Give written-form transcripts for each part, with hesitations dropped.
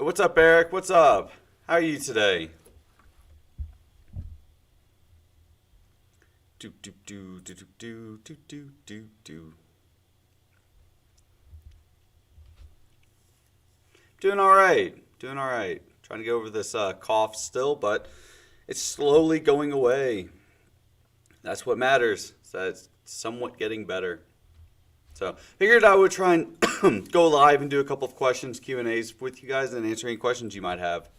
What's up, Eric? What's up? How are you today? Do do do do do do do do do. Doing all right. Doing all right. Trying to get over this cough still, but it's slowly going away. That's what matters. So it's somewhat getting better. So figured I would try and go live and do a couple of questions, Q&As with you guys and answer any questions you might have.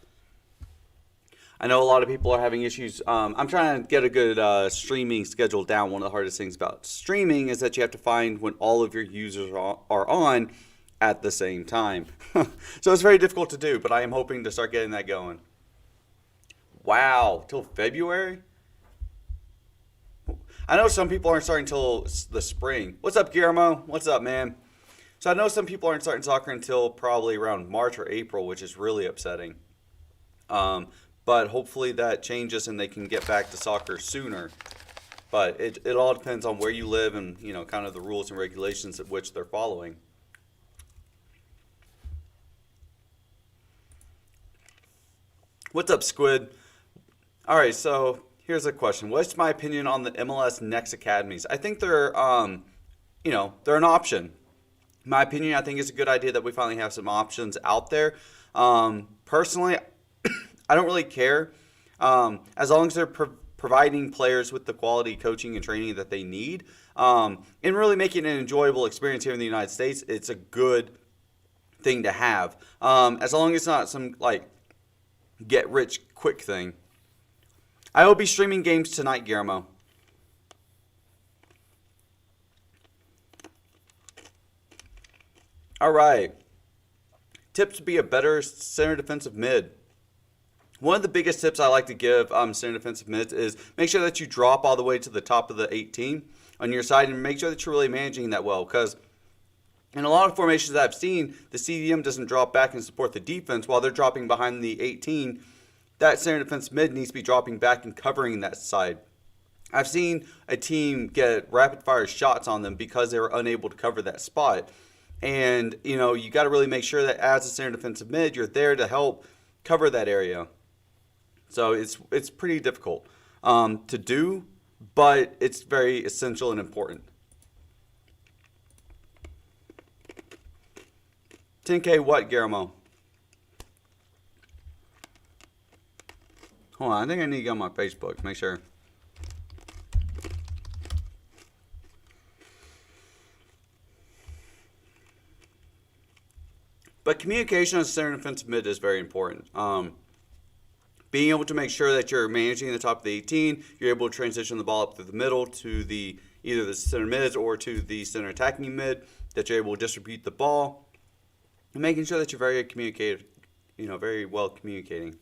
I know a lot of people are having issues. I'm trying to get a good streaming schedule down. One of the hardest things about streaming is that you have to find when all of your users are on at the same time. So it's very difficult to do, but I am hoping to start getting that going. Wow, till February? I know some people aren't starting until the spring. What's up, Guillermo? What's up, man? So I know some people aren't starting soccer until probably around March or April, which is really upsetting. But hopefully that changes and they can get back to soccer sooner. But it all depends on where you live and, you know, kind of the rules and regulations at which they're following. What's up, Squid? All right, so here's a question. What's my opinion on the MLS Next Academies? I think they're, they're an option. In my opinion, I think it's a good idea that we finally have some options out there. Personally, I don't really care. As long as they're providing players with the quality coaching and training that they need, and really making an enjoyable experience here in the United States, it's a good thing to have. As long as it's not some, get rich quick thing. I will be streaming games tonight, Guillermo. All right. Tips to be a better center defensive mid. One of the biggest tips I like to give center defensive mids is make sure that you drop all the way to the top of the 18 on your side and make sure that you're really managing that well, because in a lot of formations that I've seen, the CDM doesn't drop back and support the defense while they're dropping behind the 18. That center defense mid needs to be dropping back and covering that side. I've seen a team get rapid fire shots on them because they were unable to cover that spot. And, you got to really make sure that as a center defensive mid, you're there to help cover that area. So it's pretty difficult to do, but it's very essential and important. 10K what, Guillermo? Hold on, I think I need to go on my Facebook to make sure. But communication as a center defensive mid is very important. Being able to make sure that you're managing the top of the 18, you're able to transition the ball up through the middle to either the center mids or to the center attacking mid, that you're able to distribute the ball, and making sure that you're very communicative, very well communicating.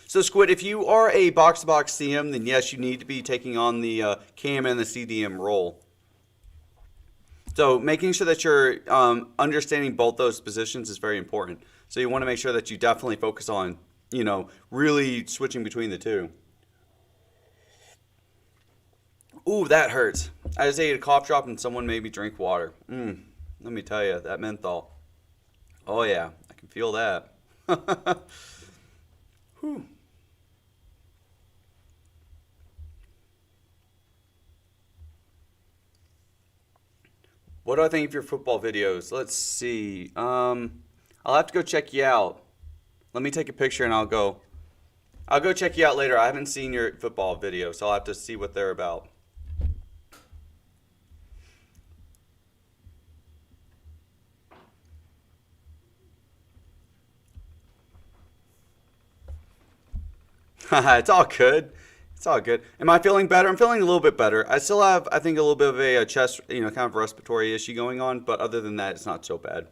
So Squid, if you are a box-to-box CM, then yes, you need to be taking on the CAM and the CDM role. So making sure that you're understanding both those positions is very important. So you want to make sure that you definitely focus on, really switching between the two. Ooh, that hurts. I just ate a cough drop and someone made me drink water. Let me tell you, that menthol. Oh yeah, I can feel that. Whew. What do I think of your football videos? Let's see. I'll have to go check you out. Let me take a picture and I'll go check you out later. I haven't seen your football video, so I'll have to see what they're about. It's all good. It's all good. Am I feeling better? I'm feeling a little bit better. I still have, I think, a little bit of a chest, kind of respiratory issue going on, but other than that, it's not so bad.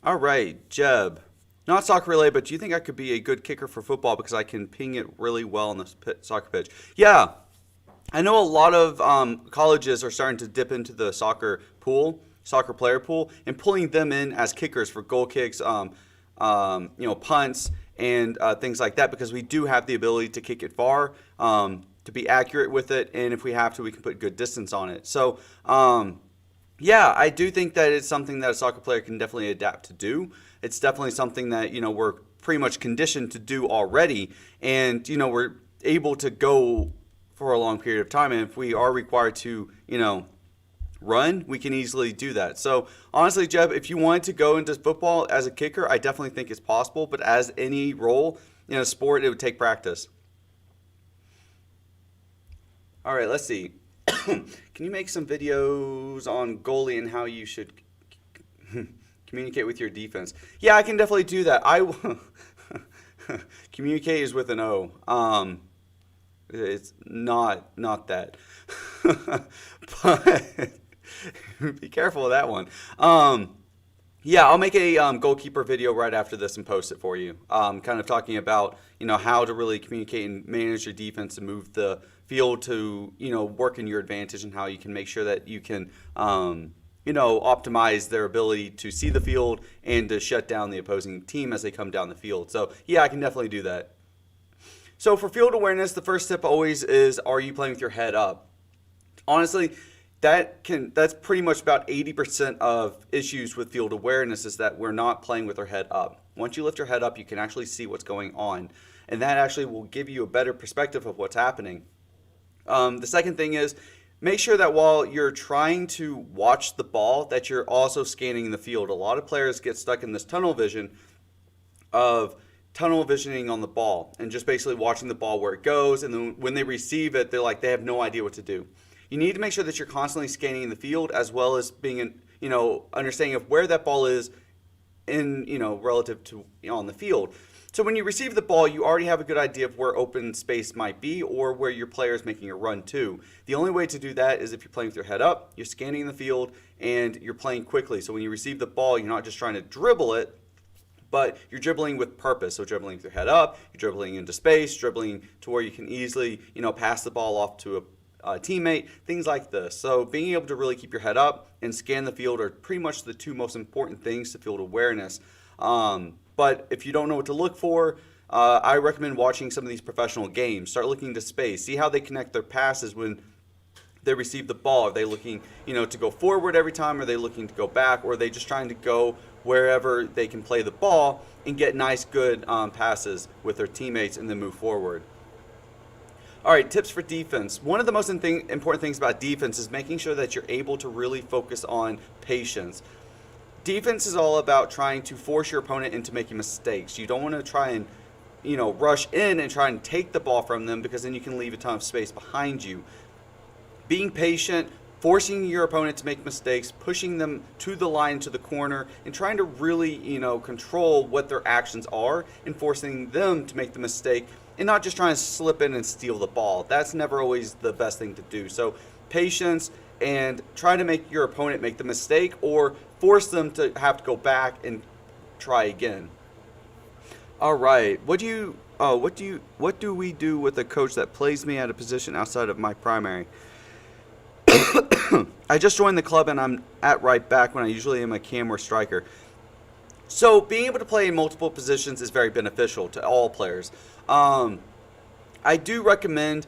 All right, Jeb. Not soccer related, but do you think I could be a good kicker for football because I can ping it really well on the soccer pitch? Yeah, I know a lot of colleges are starting to dip into the soccer player pool, and pulling them in as kickers for goal kicks, punts, and things like that, because we do have the ability to kick it far. to be accurate with it, and if we have to, we can put good distance on it. So, yeah, I do think that it's something that a soccer player can definitely adapt to do. It's definitely something that, we're pretty much conditioned to do already, and, we're able to go for a long period of time, and if we are required to, run, we can easily do that. So honestly, Jeb, if you wanted to go into football as a kicker, I definitely think it's possible, but as any role in a sport, it would take practice. All right, let's see. Can you make some videos on goalie and how you should communicate with your defense? Yeah, I can definitely do that. Communicate is with an O. It's not that. But be careful of that one. Yeah, I'll make a goalkeeper video right after this and post it for you. Kind of talking about, how to really communicate and manage your defense and move the field to, work in your advantage, and how you can make sure that you can, optimize their ability to see the field and to shut down the opposing team as they come down the field. So, yeah, I can definitely do that. So for field awareness, the first tip always is, are you playing with your head up? Honestly, that's pretty much about 80% of issues with field awareness, is that we're not playing with our head up. Once you lift your head up, you can actually see what's going on, and that actually will give you a better perspective of what's happening. The second thing is, make sure that while you're trying to watch the ball, that you're also scanning the field. A lot of players get stuck in this tunnel visioning on the ball and just basically watching the ball where it goes, and then when they receive it, they have no idea what to do. You need to make sure that you're constantly scanning the field, as well as being understanding of where that ball is in relative to on the field. So when you receive the ball, you already have a good idea of where open space might be or where your player is making a run to. The only way to do that is if you're playing with your head up, you're scanning the field, and you're playing quickly. So when you receive the ball, you're not just trying to dribble it, but you're dribbling with purpose. So dribbling with your head up, you're dribbling into space, dribbling to where you can easily, pass the ball off to a teammate, things like this. So being able to really keep your head up and scan the field are pretty much the two most important things to field awareness. But if you don't know what to look for, I recommend watching some of these professional games. Start looking into space. See how they connect their passes when they receive the ball. Are they looking, to go forward every time? Are they looking to go back? Or are they just trying to go wherever they can play the ball and get nice, good passes with their teammates and then move forward? All right, tips for defense. One of the most important things about defense is making sure that you're able to really focus on patience. Defense is all about trying to force your opponent into making mistakes. You don't want to try and, rush in and try and take the ball from them, because then you can leave a ton of space behind you. Being patient, forcing your opponent to make mistakes, pushing them to the line, to the corner, and trying to really, control what their actions are and forcing them to make the mistake, and not just trying to slip in and steal the ball. That's never always the best thing to do. So patience, and try to make your opponent make the mistake or force them to have to go back and try again. All right, what do we do with a coach that plays me at a position outside of my primary? I just joined the club and I'm at right back when I usually am a cam or striker. So being able to play in multiple positions is very beneficial to all players. I do recommend,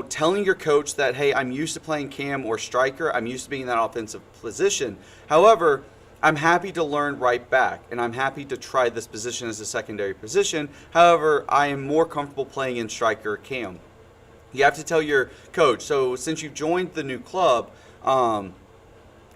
telling your coach that, hey, I'm used to playing cam or striker. I'm used to being in that offensive position. However, I'm happy to learn right back, and I'm happy to try this position as a secondary position. However, I am more comfortable playing in striker or cam. You have to tell your coach. So since you've joined the new club,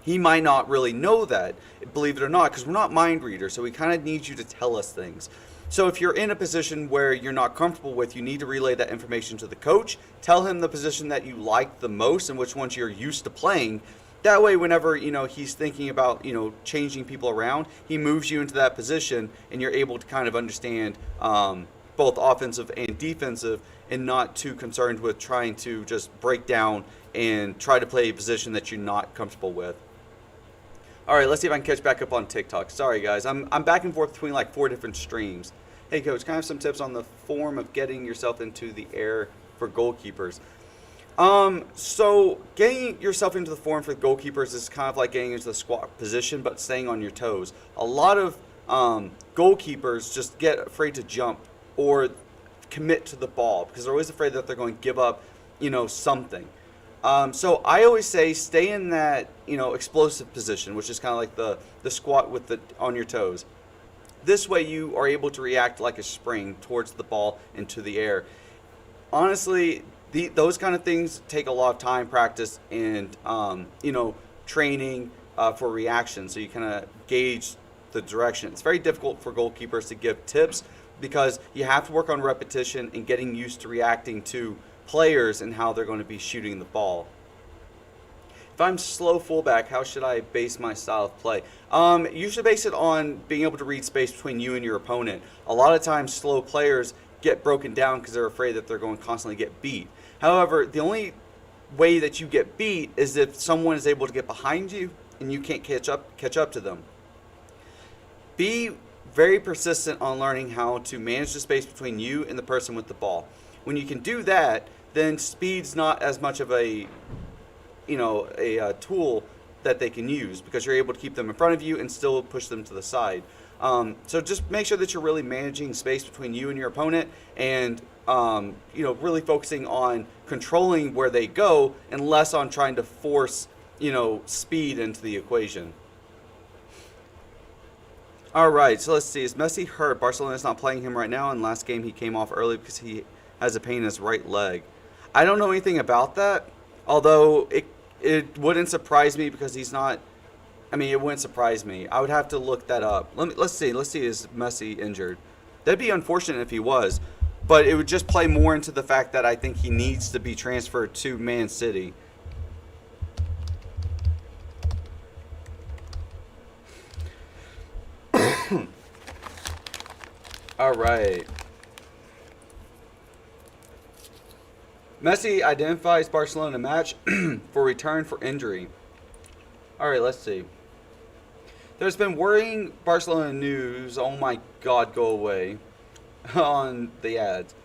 he might not really know that, believe it or not, because we're not mind readers, so we kind of need you to tell us things. So if you're in a position where you're not comfortable with, you need to relay that information to the coach. Tell him the position that you like the most and which ones you're used to playing. That way, whenever, he's thinking about, changing people around, he moves you into that position and you're able to kind of understand both offensive and defensive, and not too concerned with trying to just break down and try to play a position that you're not comfortable with. All right, let's see if I can catch back up on TikTok. Sorry, guys. I'm back and forth between like 4 different streams. Hey, Coach, can I have some tips on the form of getting yourself into the air for goalkeepers? So getting yourself into the form for goalkeepers is kind of like getting into the squat position, but staying on your toes. A lot of goalkeepers just get afraid to jump or commit to the ball because they're always afraid that they're going to give up something. So I always say stay in that, explosive position, which is kind of like the squat with the on your toes. This way you are able to react like a spring towards the ball into the air. Honestly, those kind of things take a lot of time, practice, and training for reaction. So you kind of gauge the direction. It's very difficult for goalkeepers to give tips because you have to work on repetition and getting used to reacting to players and how they're going to be shooting the ball. If I'm slow fullback, how should I base my style of play? You should base it on being able to read space between you and your opponent. A lot of times, slow players get broken down because they're afraid that they're going to constantly get beat. However, the only way that you get beat is if someone is able to get behind you and you can't catch up to them. Be very persistent on learning how to manage the space between you and the person with the ball. When you can do that, then speed's not as much of a tool that they can use because you're able to keep them in front of you and still push them to the side. So just make sure that you're really managing space between you and your opponent and, really focusing on controlling where they go and less on trying to force, speed into the equation. All right, so let's see. Is Messi hurt? Barcelona's not playing him right now. In last game, he came off early because he has a pain in his right leg. I don't know anything about that, although it wouldn't surprise me because he's not. I mean, it wouldn't surprise me. I would have to look that up. Let's see. Is Messi injured? That'd be unfortunate if he was, but it would just play more into the fact that I think he needs to be transferred to Man City. All right. Messi identifies Barcelona match for return for injury. All right, let's see. There's been worrying Barcelona news. Oh my God, go away on the ads.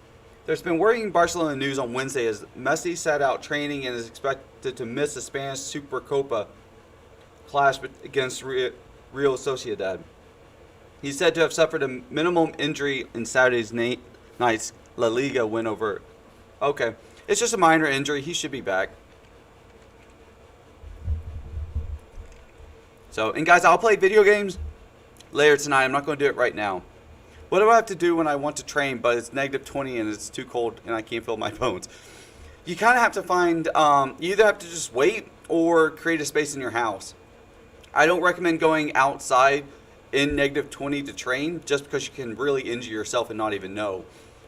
There's been worrying Barcelona news on Wednesday as Messi sat out training and is expected to miss the Spanish Supercopa clash against Real Sociedad. He's said to have suffered a minimum injury in Saturday's night's La Liga win over. Okay, it's just a minor injury. He should be back. So, and guys, I'll play video games later tonight. I'm not going to do it right now. What do I have to do when I want to train, but it's -20 and it's too cold and I can't feel my bones? You kind of have to find, you either have to just wait or create a space in your house. I don't recommend going outside in -20 to train just because you can really injure yourself and not even know.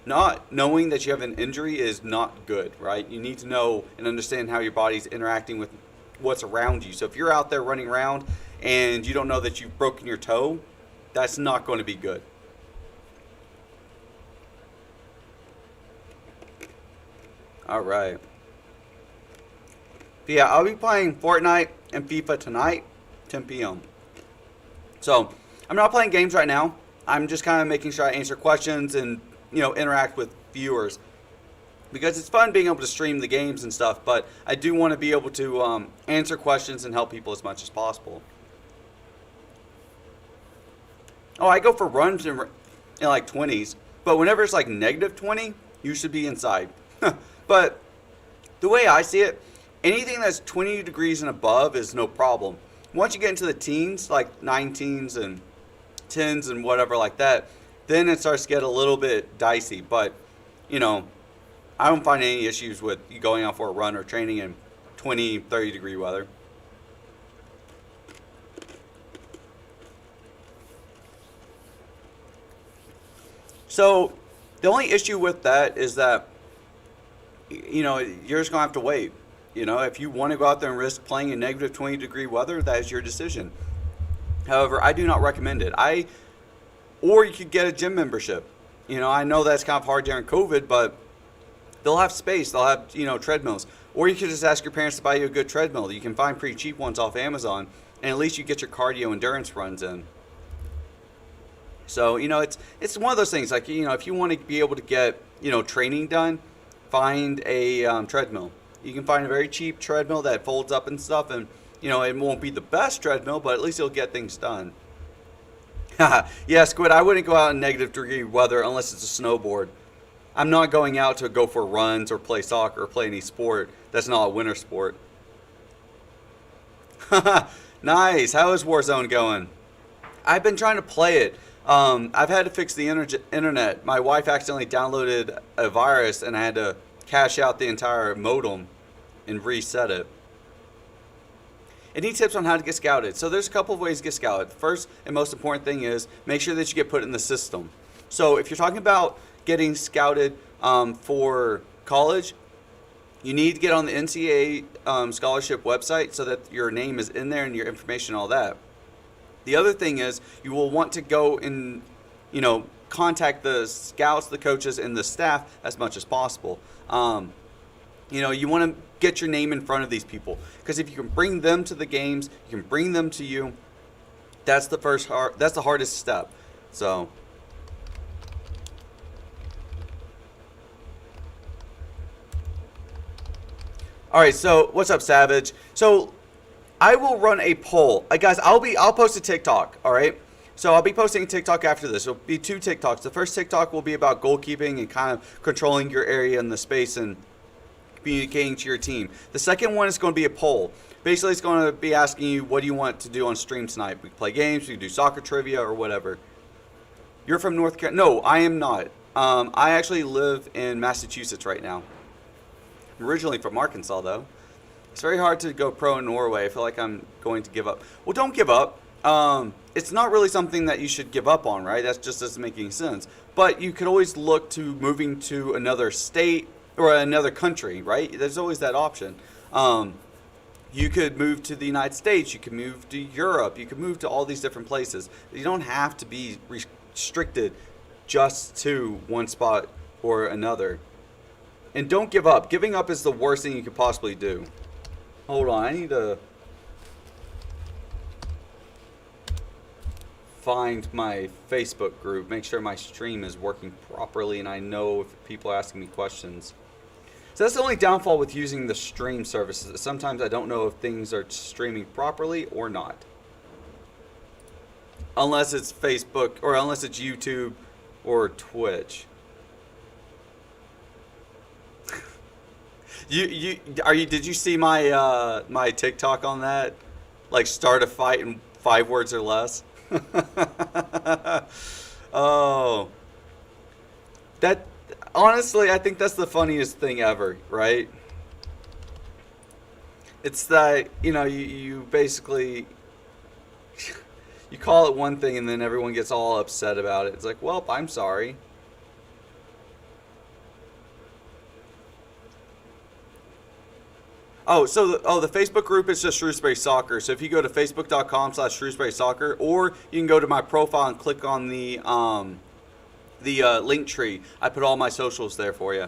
Not knowing that you have an injury is not good, right? You need to know and understand how your body's interacting with what's around you. So if you're out there running around and you don't know that you've broken your toe, that's not going to be good. All right. But yeah, I'll be playing Fortnite and FIFA tonight, 10 p.m. So I'm not playing games right now. I'm just kind of making sure I answer questions and, interact with viewers. Because it's fun being able to stream the games and stuff, but I do want to be able to answer questions and help people as much as possible. Oh, I go for runs in like 20s, but whenever it's like -20, you should be inside. But the way I see it, anything that's 20 degrees and above is no problem. Once you get into the teens, like 19s and 10s and whatever like that, then it starts to get a little bit dicey. But, I don't find any issues with you going out for a run or training in 20, 30 degree weather. So the only issue with that is that, you're just going to have to wait. If you want to go out there and risk playing in -20 degree weather, that is your decision. However, I do not recommend it. Or you could get a gym membership. I know that's kind of hard during COVID, but they'll have space. They'll have, treadmills. Or you could just ask your parents to buy you a good treadmill. You can find pretty cheap ones off Amazon, and at least you get your cardio endurance runs in. So, it's one of those things. Like, if you want to be able to get, training done, find a treadmill. You can find a very cheap treadmill that folds up and stuff, and, it won't be the best treadmill, but at least it'll get things done. Yeah, Squid, I wouldn't go out in -degree weather unless it's a snowboard. I'm not going out to go for runs or play soccer or play any sport that's not a winter sport. Nice. How is Warzone going? I've been trying to play it. I've had to fix the internet. My wife accidentally downloaded a virus and I had to cash out the entire modem and reset it. Any tips on how to get scouted? So there's a couple of ways to get scouted. The first and most important thing is make sure that you get put in the system. So if you're talking about getting scouted for college, you need to get on the NCAA scholarship website so that your name is in there and your information and all that. The other thing is you will want to go and, contact the scouts, the coaches, and the staff as much as possible. You want to get your name in front of these people because if you can bring them to the games, you can bring them to you. That's the hardest step. So. All right, so what's up, Savage? So I will run a poll. Guys, I'll post a TikTok, all right? So I'll be posting a TikTok after this. It'll be 2 TikToks. The first TikTok will be about goalkeeping and kind of controlling your area and the space and communicating to your team. The second one is going to be a poll. Basically, it's going to be asking you, what do you want to do on stream tonight? We can play games, we can do soccer trivia, or whatever. You're from North Carolina? No, I am not. I actually live in Massachusetts right now. I'm originally from Arkansas, though. It's very hard to go pro in Norway. I feel like I'm going to give up. Well, don't give up. It's not really something that you should give up on, right? That just doesn't make any sense. But you could always look to moving to another state or another country, right? There's always that option. You could move to the United States. You could move to Europe. You could move to all these different places. You don't have to be restricted just to one spot or another. And don't give up. Giving up is the worst thing you could possibly do. Hold on, I need to find my Facebook group, make sure my stream is working properly and I know if people are asking me questions. So that's the only downfall with using the stream services. Sometimes I don't know if things are streaming properly or not. Unless it's Facebook or unless it's YouTube or Twitch. Did you see my my TikTok on that? Like start a fight in 5 words or less? Oh. That honestly, I think that's the funniest thing ever, right? It's that, you basically you call it one thing and then everyone gets all upset about it. It's like, well, I'm sorry. Oh, so the Facebook group is just Shrewsbury Soccer. So if you go to facebook.com/Shrewsbury Soccer, or you can go to my profile and click on the link tree. I put all my socials there for you.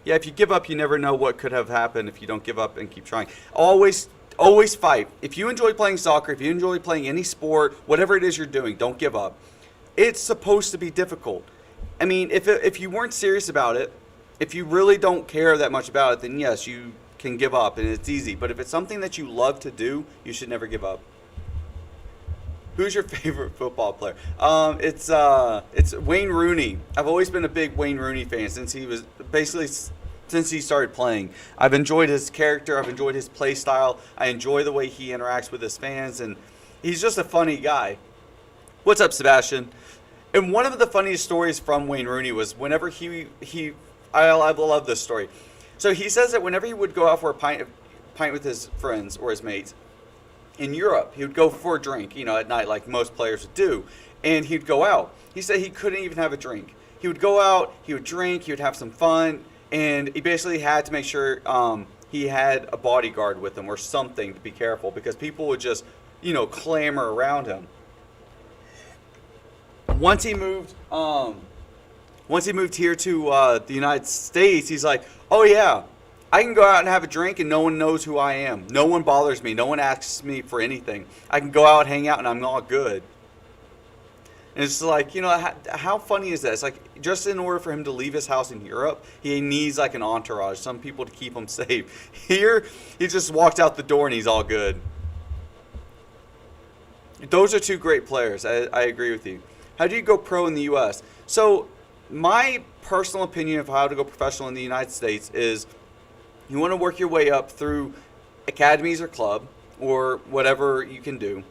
Yeah, if you give up, you never know what could have happened if you don't give up and keep trying. Always fight. If you enjoy playing soccer, if you enjoy playing any sport, whatever it is you're doing, don't give up. It's supposed to be difficult. I mean, if you weren't serious about it, if you really don't care that much about it, then yes, you can give up and it's easy. But if it's something that you love to do, you should never give up. Who's your favorite football player? It's Wayne Rooney. I've always been a big Wayne Rooney fan since he started playing. I've enjoyed his character. I've enjoyed his play style. I enjoy the way he interacts with his fans, and he's just a funny guy. What's up, Sebastian? And one of the funniest stories from Wayne Rooney was whenever I love this story. So he says that whenever he would go out for a pint with his friends or his mates in Europe, he would go for a drink, at night like most players would do, and he'd go out. He said he couldn't even have a drink. He would go out, he would drink, he would have some fun, and he basically had to make sure he had a bodyguard with him or something to be careful because people would just, clamor around him. Once he moved here to the United States, he's like, oh yeah, I can go out and have a drink and no one knows who I am. No one bothers me. No one asks me for anything. I can go out, hang out, and I'm all good. And it's like, how funny is that? It's like, just in order for him to leave his house in Europe, he needs like an entourage, some people to keep him safe. Here, he just walked out the door and he's all good. Those are two great players. I agree with you. How do you go pro in the U.S.? So my personal opinion of how to go professional in the United States is you want to work your way up through academies or club or whatever you can do.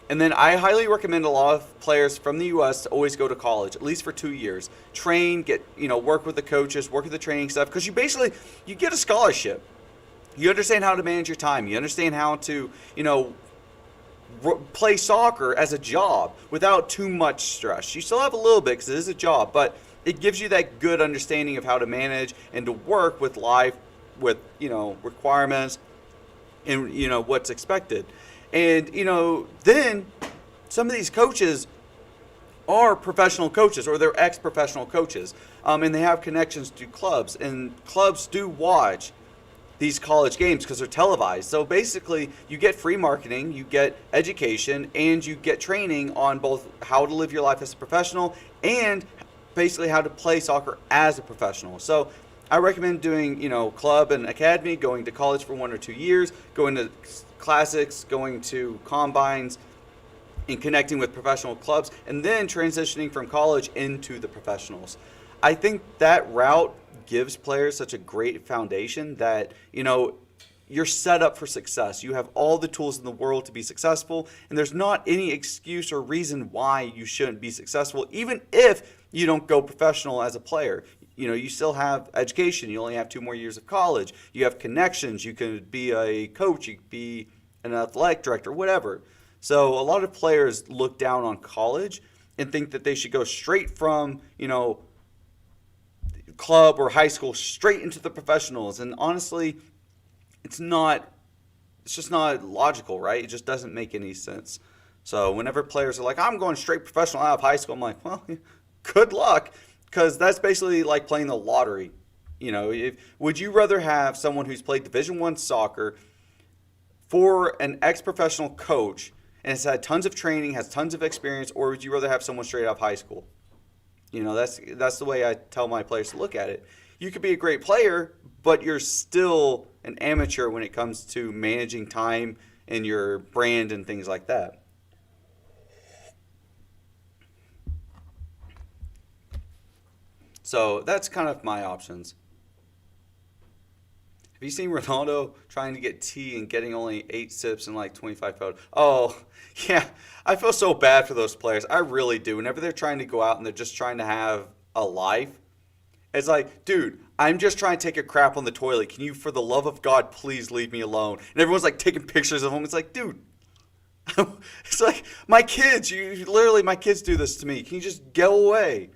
And then I highly recommend a lot of players from the U.S. to always go to college, at least for 2 years. Train, work with the coaches, work with the training stuff, because you get a scholarship. You understand how to manage your time. You understand how to, play soccer as a job without too much stress. You still have a little bit because it is a job, but it gives you that good understanding of how to manage and to work with life, with requirements and what's expected. And then some of these coaches are professional coaches or they're ex-professional coaches, and they have connections to clubs, and clubs do watch these college games because they're televised. So basically, you get free marketing, you get education, and you get training on both how to live your life as a professional and basically how to play soccer as a professional. So I recommend doing, club and academy, going to college for 1 or 2 years, going to classics, going to combines, and connecting with professional clubs, and then transitioning from college into the professionals. I think that route gives players such a great foundation that, you're set up for success. You have all the tools in the world to be successful, and there's not any excuse or reason why you shouldn't be successful, even if you don't go professional as a player. You still have education. You only have 2 more years of college. You have connections. You could be a coach. You could be an athletic director, whatever. So a lot of players look down on college and think that they should go straight from, club or high school straight into the professionals. And honestly, it's just not logical, right? It just doesn't make any sense. So whenever players are like, I'm going straight professional out of high school, I'm like, well, good luck, because that's basically like playing the lottery. Would you rather have someone who's played Division I soccer for an ex-professional coach and has had tons of training, has tons of experience, or would you rather have someone straight out of high school? That's the way I tell my players to look at it. You could be a great player, but you're still an amateur when it comes to managing time and your brand and things like that. So that's kind of my options. Have you seen Ronaldo trying to get tea and getting only 8 sips and like 25 photos? Oh, yeah. I feel so bad for those players. I really do. Whenever they're trying to go out and they're just trying to have a life, it's like, dude, I'm just trying to take a crap on the toilet. Can you, for the love of God, please leave me alone? And everyone's like taking pictures of them. It's like, dude, it's like my kids. My kids do this to me. Can you just go away?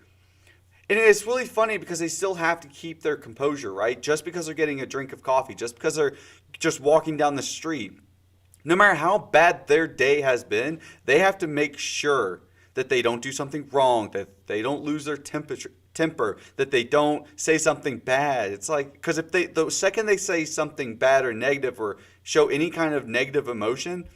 And it's really funny because they still have to keep their composure, right? Just because they're getting a drink of coffee, just because they're just walking down the street, no matter how bad their day has been, they have to make sure that they don't do something wrong, that they don't lose their temper, that they don't say something bad. It's like, because if the second they say something bad or negative or show any kind of negative emotion,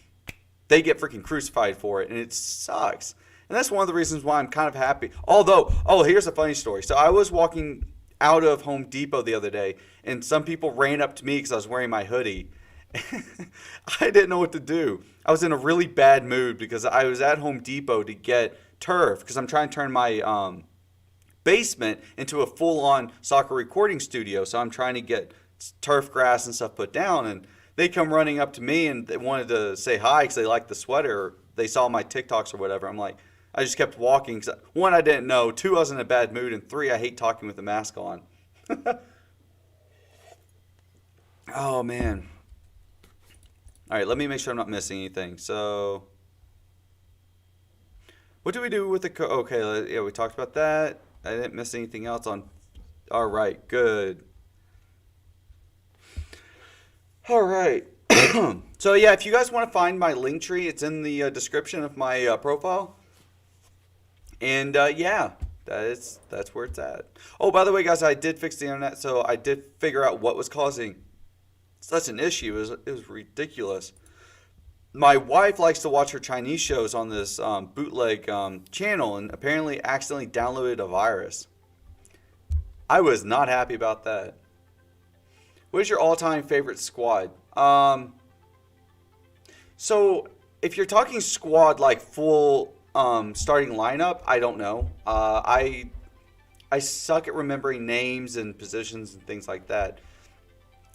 they get freaking crucified for it, and it sucks. And that's one of the reasons why I'm kind of happy. Although, here's a funny story. So I was walking out of Home Depot the other day, and some people ran up to me because I was wearing my hoodie. I didn't know what to do. I was in a really bad mood because I was at Home Depot to get turf because I'm trying to turn my basement into a full-on soccer recording studio. So I'm trying to get turf grass and stuff put down, and they come running up to me and they wanted to say hi because they liked the sweater. Or they saw my TikToks or whatever. I'm like, I just kept walking because 1, I didn't know, 2, I was in a bad mood, and 3, I hate talking with a mask on. Oh, man. All right, let me make sure I'm not missing anything. So, what do we do with the okay, yeah, we talked about that. I didn't miss anything else on. All right, good. All right. So, yeah, if you guys want to find my link tree, it's in the description of my profile. And yeah, that's where it's at. Oh, by the way, guys, I did fix the internet, so I did figure out what was causing such an issue. It was ridiculous. My wife likes to watch her Chinese shows on this bootleg channel, and apparently accidentally downloaded a virus. I was not happy about that. What is your all-time favorite squad? So if you're talking squad like full starting lineup, I don't know. I suck at remembering names and positions and things like that.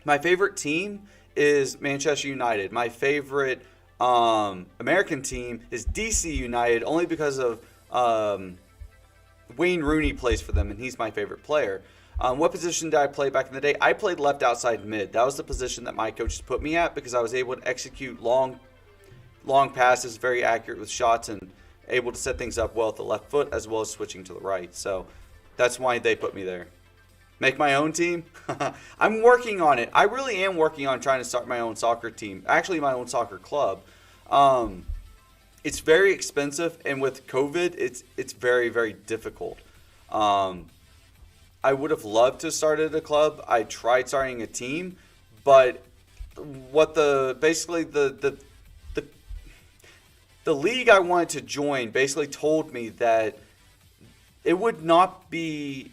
My favorite team is Manchester United. My favorite American team is DC United, only because of Wayne Rooney plays for them, and he's my favorite player. What position did I play back in the day? I played left outside mid. That was the position that my coaches put me at because I was able to execute long passes, very accurate with shots, and able to set things up well with the left foot as well as switching to the right. So that's why they put me there. Make my own team? I'm working on it. I really am working on trying to start my own soccer team. Actually, my own soccer club. It's very expensive, and with COVID, it's very, very difficult. I would have loved to start at a club. I tried starting a team, but what the league I wanted to join basically told me that it would not be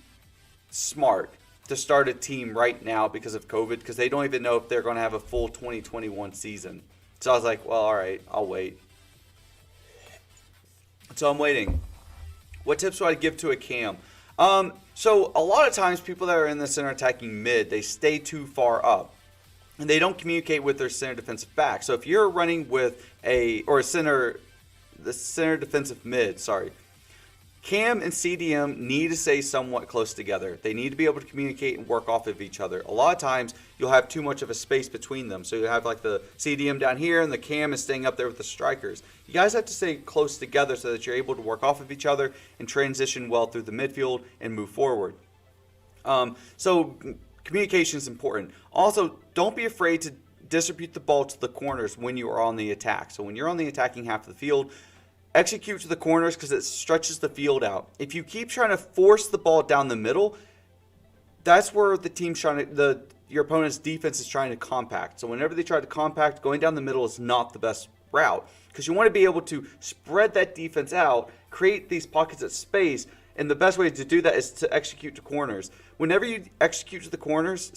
smart to start a team right now because of COVID, because they don't even know if they're going to have a full 2021 season. So I was like, well, all right, I'll wait. So I'm waiting. What tips would I give to a cam? So a lot of times people that are in the center attacking mid, they stay too far up and they don't communicate with their center defensive back. So if you're running with the center defensive mid, Cam and CDM need to stay somewhat close together. They need to be able to communicate and work off of each other. A lot of times you'll have too much of a space between them. So you have like the CDM down here and the Cam is staying up there with the strikers. You guys have to stay close together so that you're able to work off of each other and transition well through the midfield and move forward. So communication is important. Also, don't be afraid to distribute the ball to the corners when you are on the attack. So when you're on the attacking half of the field, execute to the corners because it stretches the field out. If you keep trying to force the ball down the middle, that's where your opponent's defense is trying to compact. So whenever they try to compact, going down the middle is not the best route because you want to be able to spread that defense out, create these pockets of space, and the best way to do that is to execute to corners. Whenever you execute to the corners,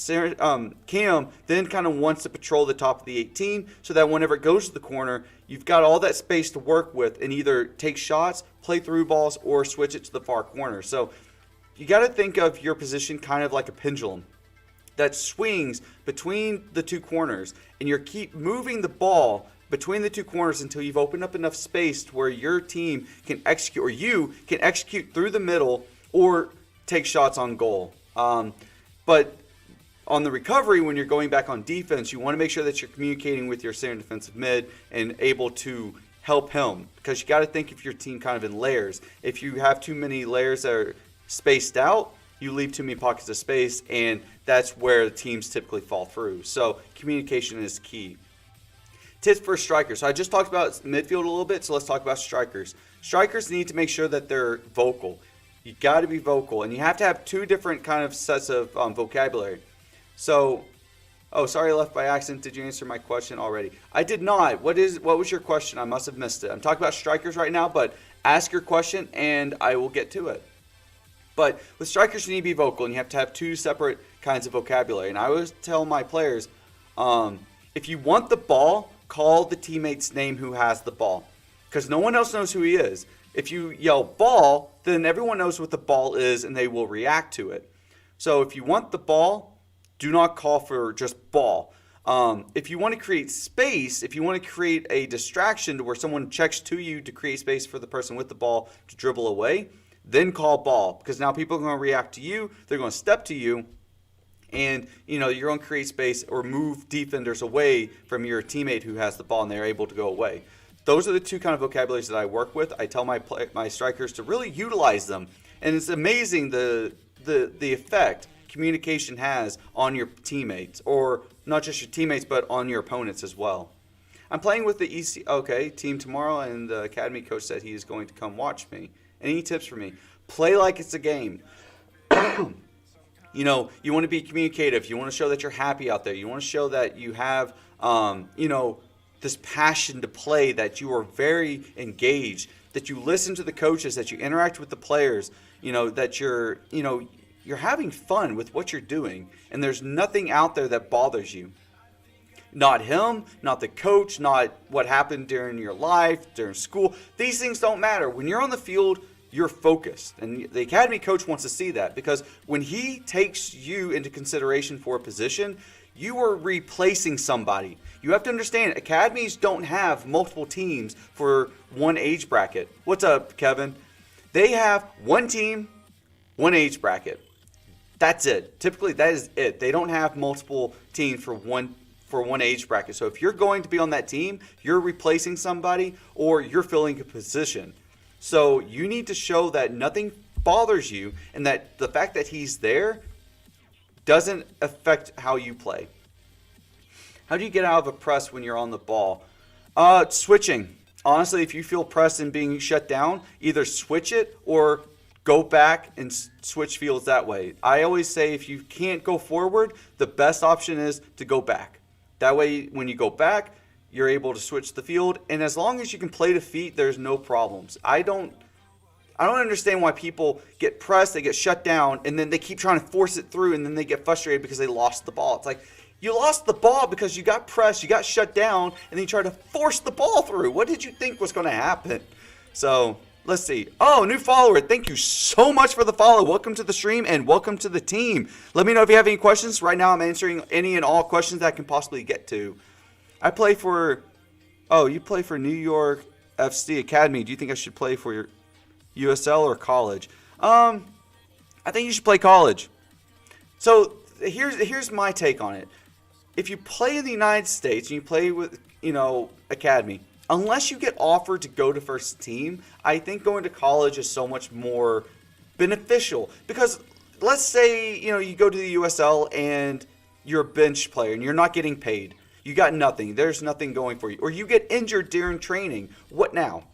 Cam then kind of wants to patrol the top of the 18 so that whenever it goes to the corner, you've got all that space to work with and either take shots, play through balls, or switch it to the far corner. So you got to think of your position kind of like a pendulum that swings between the two corners, and you keep moving the ball between the two corners until you've opened up enough space to where your team can execute, or you can execute through the middle or take shots on goal. But on the recovery, when you're going back on defense, you want to make sure that you're communicating with your center defensive mid and able to help him, because you got to think of your team kind of in layers. If you have too many layers that are spaced out, you leave too many pockets of space, and that's where the teams typically fall through. So communication is key. Tips for strikers. So I just talked about midfield a little bit, so let's talk about strikers. Strikers need to make sure that they're vocal. You got to be vocal, and you have to have two different kind of sets of vocabulary. So, sorry, I left by accident. Did you answer my question already? I did not. What was your question? I must have missed it. I'm talking about strikers right now, but ask your question, and I will get to it. But with strikers, you need to be vocal, and you have to have two separate kinds of vocabulary. And I always tell my players, if you want the ball, call the teammate's name who has the ball, because no one else knows who he is. If you yell ball, then everyone knows what the ball is and they will react to it. So if you want the ball, do not call for just ball. If you want to create space, if you want to create a distraction to where someone checks to you to create space for the person with the ball to dribble away, then call ball, because now people are going to react to you, they're going to step to you, and you're going to create space or move defenders away from your teammate who has the ball and they're able to go away. Those are the two kind of vocabularies that I work with. I tell my strikers to really utilize them, and it's amazing the effect communication has on your teammates, or not just your teammates, but on your opponents as well. I'm playing with the team tomorrow, and the academy coach said he is going to come watch me. Any tips for me? Play like it's a game. You want to be communicative. You want to show that you're happy out there. You want to show that you have, this passion to play, that you are very engaged, that you listen to the coaches, that you interact with the players, that you're having fun with what you're doing, and there's nothing out there that bothers you. Not him, not the coach, not what happened during your life, during school. These things don't matter. When you're on the field, you're focused. And the academy coach wants to see that, because when he takes you into consideration for a position, you are replacing somebody. You have to understand, academies don't have multiple teams for one age bracket. What's up, Kevin? They have one team, one age bracket. That's it. Typically, that is it. They don't have multiple teams for one age bracket. So if you're going to be on that team, you're replacing somebody or you're filling a position. So you need to show that nothing bothers you and that the fact that he's there doesn't affect how you play. How do you get out of a press when you're on the ball? Switching. Honestly, if you feel pressed and being shut down, either switch it or go back and switch fields that way. I always say if you can't go forward, the best option is to go back. That way, when you go back, you're able to switch the field. And as long as you can play the feet, there's no problems. I don't understand why people get pressed, they get shut down, and then they keep trying to force it through, and then they get frustrated because they lost the ball. It's like, you lost the ball because you got pressed, you got shut down, and then you tried to force the ball through. What did you think was going to happen? So, let's see. Oh, new follower. Thank you so much for the follow. Welcome to the stream and welcome to the team. Let me know if you have any questions. Right now I'm answering any and all questions that I can possibly get to. I play for... Oh, you play for New York FC Academy. Do you think I should play for your USL or college? I think you should play college. So, here's my take on it. If you play in the United States and you play with, academy, unless you get offered to go to first team, I think going to college is so much more beneficial. Because let's say, you go to the USL and you're a bench player and you're not getting paid. You got nothing. There's nothing going for you. Or you get injured during training. What now?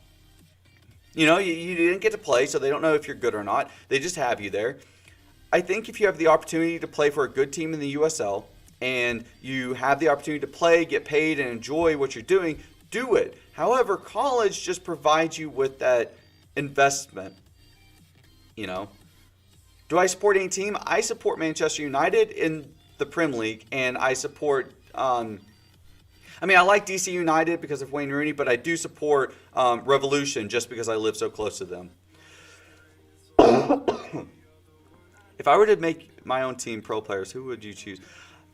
You didn't get to play, so they don't know if you're good or not. They just have you there. I think if you have the opportunity to play for a good team in the USL and you have the opportunity to play, get paid, and enjoy what you're doing, do it. However, college just provides you with that investment. Do I support any team? I support Manchester United in the Premier League, and I support... I like DC United because of Wayne Rooney, but I do support Revolution just because I live so close to them. If I were to make my own team pro players, who would you choose?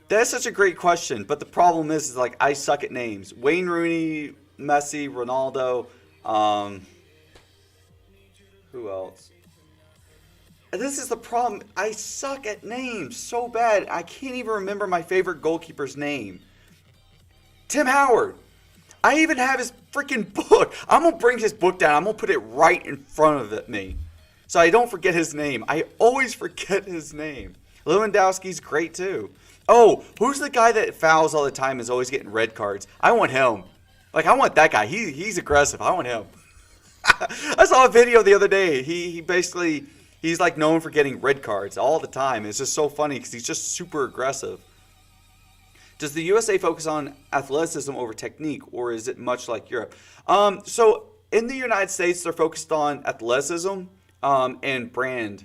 That's such a great question, but the problem is I suck at names. Wayne Rooney, Messi, Ronaldo, who else? This is the problem. I suck at names so bad. I can't even remember my favorite goalkeeper's name. Tim Howard. I even have his freaking book. I'm going to bring his book down. I'm going to put it right in front of me so I don't forget his name. I always forget his name. Lewandowski's great too. Oh, who's the guy that fouls all the time and is always getting red cards? I want him. I want that guy. He's aggressive. I want him. I saw a video the other day. He's known for getting red cards all the time. It's just so funny because he's just super aggressive. Does the USA focus on athleticism over technique, or is it much like Europe? So in the United States, they're focused on athleticism and brand,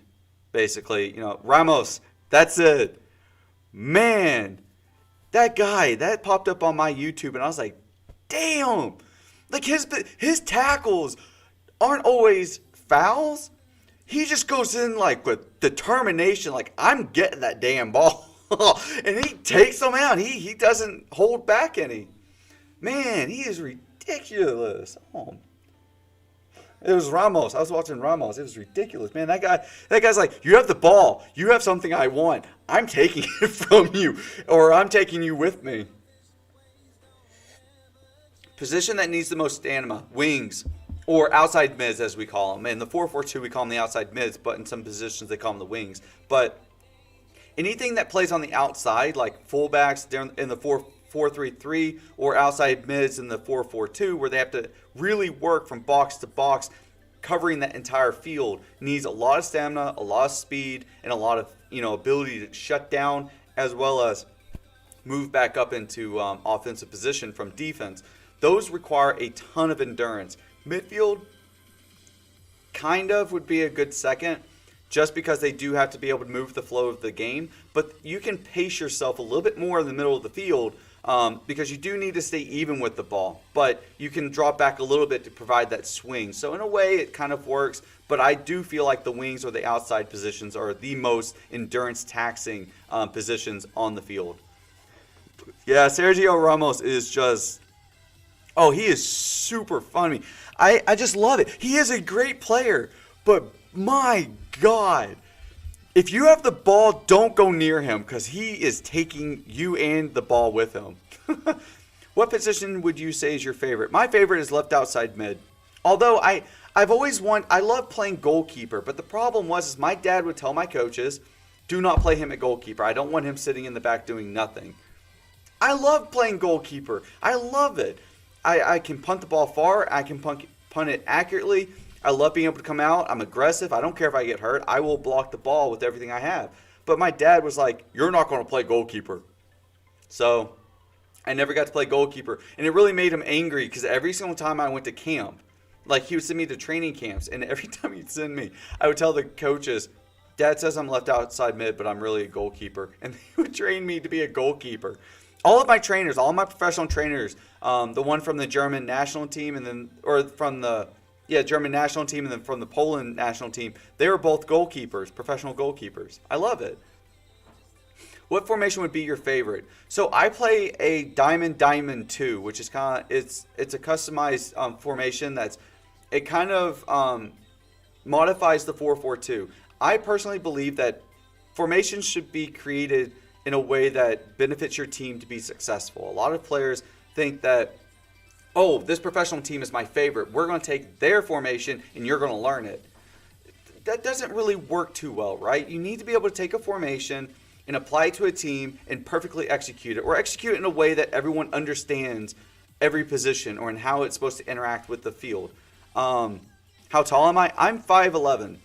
basically. Ramos, that's it. Man, that guy, that popped up on my YouTube, and I was like, damn. His tackles aren't always fouls. He just goes in with determination, I'm getting that damn ball. And he takes them out. He doesn't hold back any. Man, he is ridiculous. Oh. It was Ramos. I was watching Ramos. It was ridiculous. Man, that guy's like, you have the ball. You have something I want. I'm taking it from you. Or I'm taking you with me. Position that needs the most stamina. Wings. Or outside mids, as we call them. In the 4-4-2, we call them the outside mids. But in some positions, they call them the wings. But anything that plays on the outside, like fullbacks in the 4-3-3 or outside mids in the 4-4-2, where they have to really work from box to box, covering that entire field, needs a lot of stamina, a lot of speed, and a lot of ability to shut down, as well as move back up into offensive position from defense. Those require a ton of endurance. Midfield kind of would be a good second, just because they do have to be able to move the flow of the game. But you can pace yourself a little bit more in the middle of the field because you do need to stay even with the ball, but you can drop back a little bit to provide that swing. So in a way, it kind of works, but I do feel like the wings or the outside positions are the most endurance taxing positions on the field. Yeah, Sergio Ramos is just, oh, he is super funny. I just love it. He is a great player, but my God, if you have the ball, don't go near him because he is taking you and the ball with him. What position would you say is your favorite? My favorite is left outside mid. Although I've always I love playing goalkeeper, but the problem is my dad would tell my coaches, do not play him at goalkeeper. I don't want him sitting in the back doing nothing. I love playing goalkeeper. I love it. I can punt the ball far. I can punt it accurately. I love being able to come out. I'm aggressive. I don't care if I get hurt. I will block the ball with everything I have. But my dad was like, you're not going to play goalkeeper. So I never got to play goalkeeper. And it really made him angry because every single time I went to camp, like he would send me to training camps. And every time he'd send me, I would tell the coaches, Dad says I'm left outside mid, but I'm really a goalkeeper. And they would train me to be a goalkeeper. All of my trainers, all of my professional trainers, the one from the German national team and then, or from the German national team and then from the Poland national team, they were both goalkeepers, professional goalkeepers. I love it. What formation would be your favorite? So I play a diamond 2, which is kind of it's a customized formation it kind of modifies the 4-4-2. I personally believe that formations should be created in a way that benefits your team to be successful. A lot of players think that, oh, this professional team is my favorite. We're going to take their formation and you're going to learn it. That doesn't really work too well, right? You need to be able to take a formation and apply it to a team and perfectly execute it, or execute it in a way that everyone understands every position or in how it's supposed to interact with the field. How tall am I? I'm 5'11".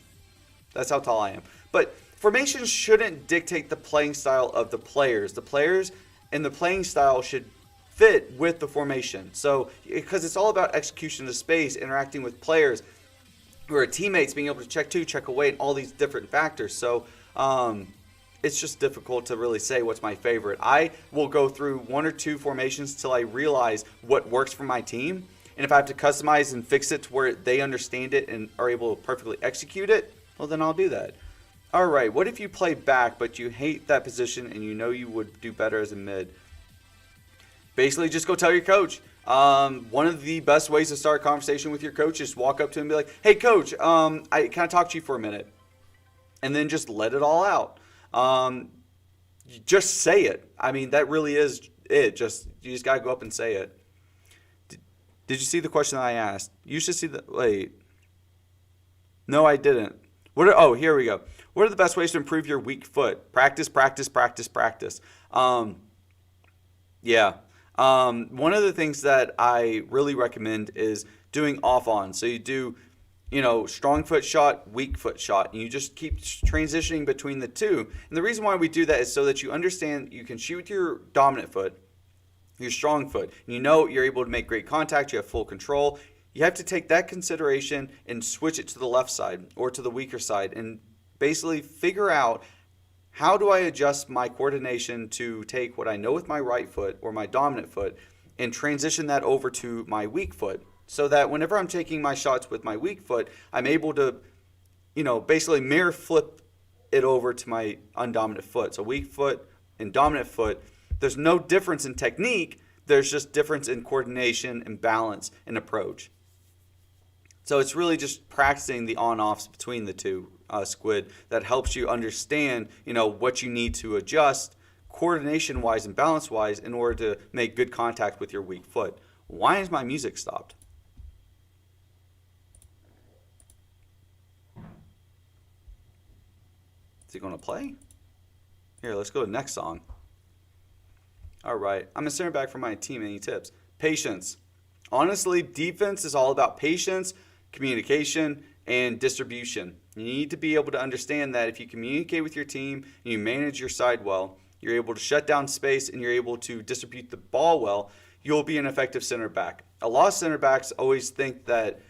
That's how tall I am. But formations shouldn't dictate the playing style of the players. The players and the playing style should fit with the formation. So, because it's all about execution of space, interacting with players who are teammates, being able to check to, check away, and all these different factors. So, it's just difficult to really say what's my favorite. I will go through one or two formations till I realize what works for my team. And if I have to customize and fix it to where they understand it and are able to perfectly execute it, well, then I'll do that. All right, what if you play back, but you hate that position and you know you would do better as a mid? Basically, just go tell your coach. One of the best ways to start a conversation with your coach is walk up to him and be like, hey, coach, can I talk to you for a minute? And then just let it all out. Just say it. I mean, that really is it. You just got to go up and say it. Did you see the question that I asked? You should see the, wait. No, I didn't. Here we go. What are the best ways to improve your weak foot? Practice, practice, practice, practice. One of the things that I really recommend is doing off-on. So you do, strong foot shot, weak foot shot, and you just keep transitioning between the two. And the reason why we do that is so that you understand you can shoot with your dominant foot, your strong foot. And you're able to make great contact, you have full control. You have to take that consideration and switch it to the left side or to the weaker side and basically figure out, how do I adjust my coordination to take what I know with my right foot or my dominant foot and transition that over to my weak foot, so that whenever I'm taking my shots with my weak foot, I'm able to, basically mirror flip it over to my undominant foot. So weak foot and dominant foot, there's no difference in technique. There's just difference in coordination and balance and approach. So it's really just practicing the on-offs between the two, Squid, that helps you understand, what you need to adjust coordination-wise and balance-wise in order to make good contact with your weak foot. Why is my music stopped? Is it going to play? Here, let's go to the next song. All right, I'm a center back for my team. Any tips? Patience. Honestly, defense is all about patience, communication, and distribution. You need to be able to understand that if you communicate with your team and you manage your side well, you're able to shut down space and you're able to distribute the ball well, you'll be an effective center back. A lot of center backs always think that,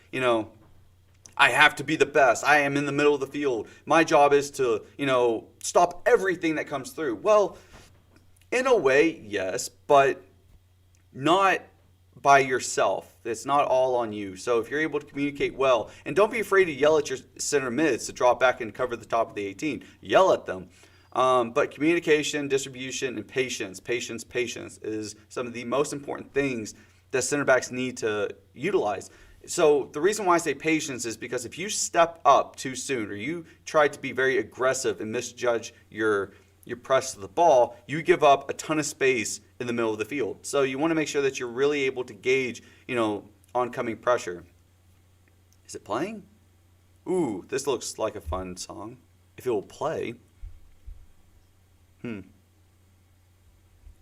I have to be the best. I am in the middle of the field. My job is to, stop everything that comes through. Well, in a way, yes, but not by yourself. It's not all on you. So if you're able to communicate well, and don't be afraid to yell at your center mids to drop back and cover the top of the 18. Yell at them. But communication, distribution, and patience is some of the most important things that center backs need to utilize. So the reason why I say patience is because if you step up too soon or you try to be very aggressive and misjudge your press to the ball, you give up a ton of space in the middle of the field. So you want to make sure that you're really able to gauge, oncoming pressure. Is it playing? Ooh, this looks like a fun song. If it will play.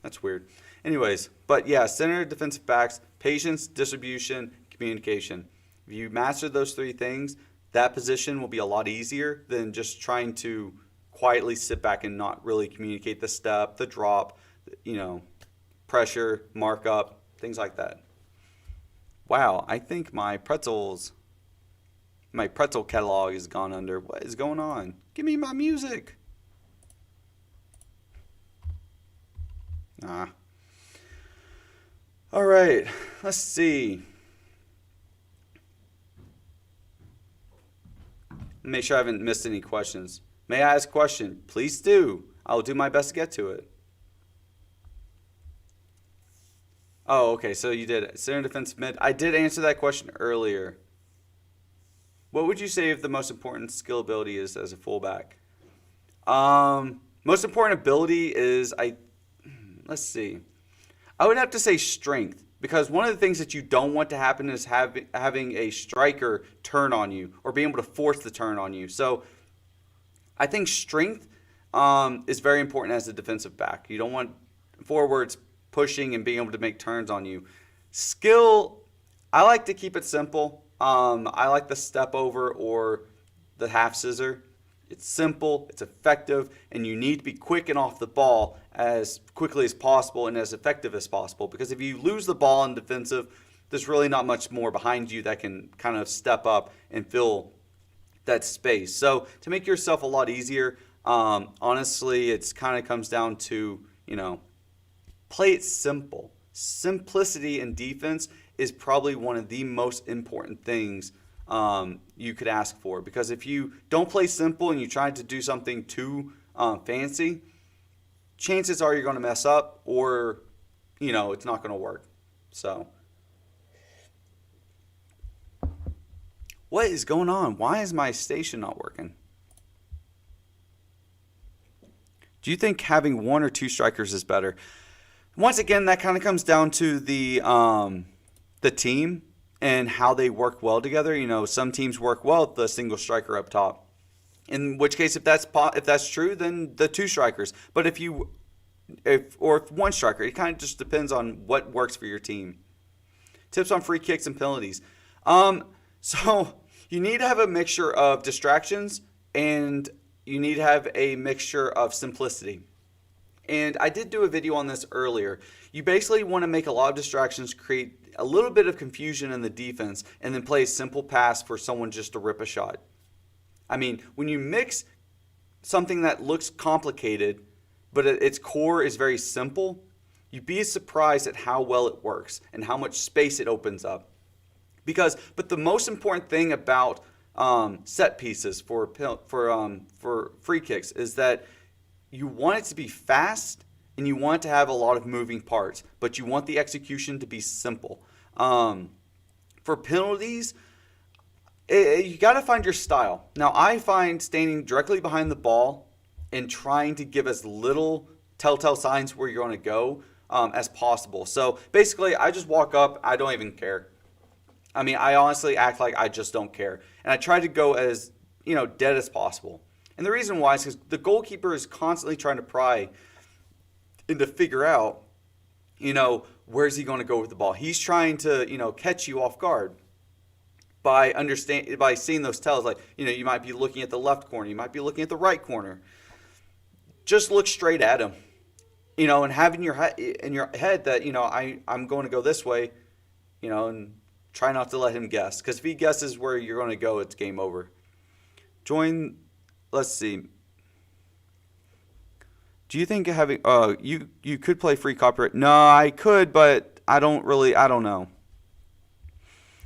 That's weird. Anyways, but yeah, center defensive backs, patience, distribution, communication. If you master those three things, that position will be a lot easier than just trying to quietly sit back and not really communicate the step, the drop, pressure, markup, things like that. Wow, I think my pretzel catalog has gone under. What is going on? Give me my music. All right, let's see. Make sure I haven't missed any questions. May I ask a question? Please do. I will do my best to get to it. Oh, okay, so you did. Center defensive mid. I did answer that question earlier. What would you say if the most important skill ability is as a fullback? Most important ability is, let's see. I would have to say strength, because one of the things that you don't want to happen is having a striker turn on you or being able to force the turn on you. So I think strength is very important as a defensive back. You don't want forwards pushing and being able to make turns on you. Skill, I like to keep it simple. I like the step over or the half scissor. It's simple, it's effective, and you need to be quick and off the ball as quickly as possible and as effective as possible. Because if you lose the ball in defensive, there's really not much more behind you that can kind of step up and fill that space. So to make yourself a lot easier, honestly, it's kind of comes down to, play it simple. Simplicity in defense is probably one of the most important things you could ask for, because if you don't play simple and you try to do something too fancy, chances are you're going to mess up, or it's not going to work. So what is going on? Why is my station not working? Do you think having one or two strikers is better? Once again, that kind of comes down to the team and how they work well together. Some teams work well with the single striker up top. In which case, if that's true, then the two strikers. But if one striker, it kind of just depends on what works for your team. Tips on free kicks and penalties. So you need to have a mixture of distractions and you need to have a mixture of simplicity. And I did do a video on this earlier. You basically want to make a lot of distractions, create a little bit of confusion in the defense, and then play a simple pass for someone just to rip a shot. I mean, when you mix something that looks complicated, but at its core is very simple, you'd be surprised at how well it works and how much space it opens up. But the most important thing about set pieces for free kicks is that you want it to be fast and you want to have a lot of moving parts, but you want the execution to be simple. For penalties, you got to find your style. Now, I find standing directly behind the ball and trying to give as little telltale signs where you're going to go as possible. So basically, I just walk up. I don't even care. I mean, I honestly act like I just don't care. And I try to go as, dead as possible. And the reason why is because the goalkeeper is constantly trying to pry and to figure out, where's he going to go with the ball. He's trying to, catch you off guard by seeing those tells. Like, you might be looking at the left corner. You might be looking at the right corner. Just look straight at him, and have in your head that, I'm going to go this way, and try not to let him guess. Because if he guesses where you're going to go, it's game over. Let's see. Do you think having you could play free copyright? No, I could, but I don't know.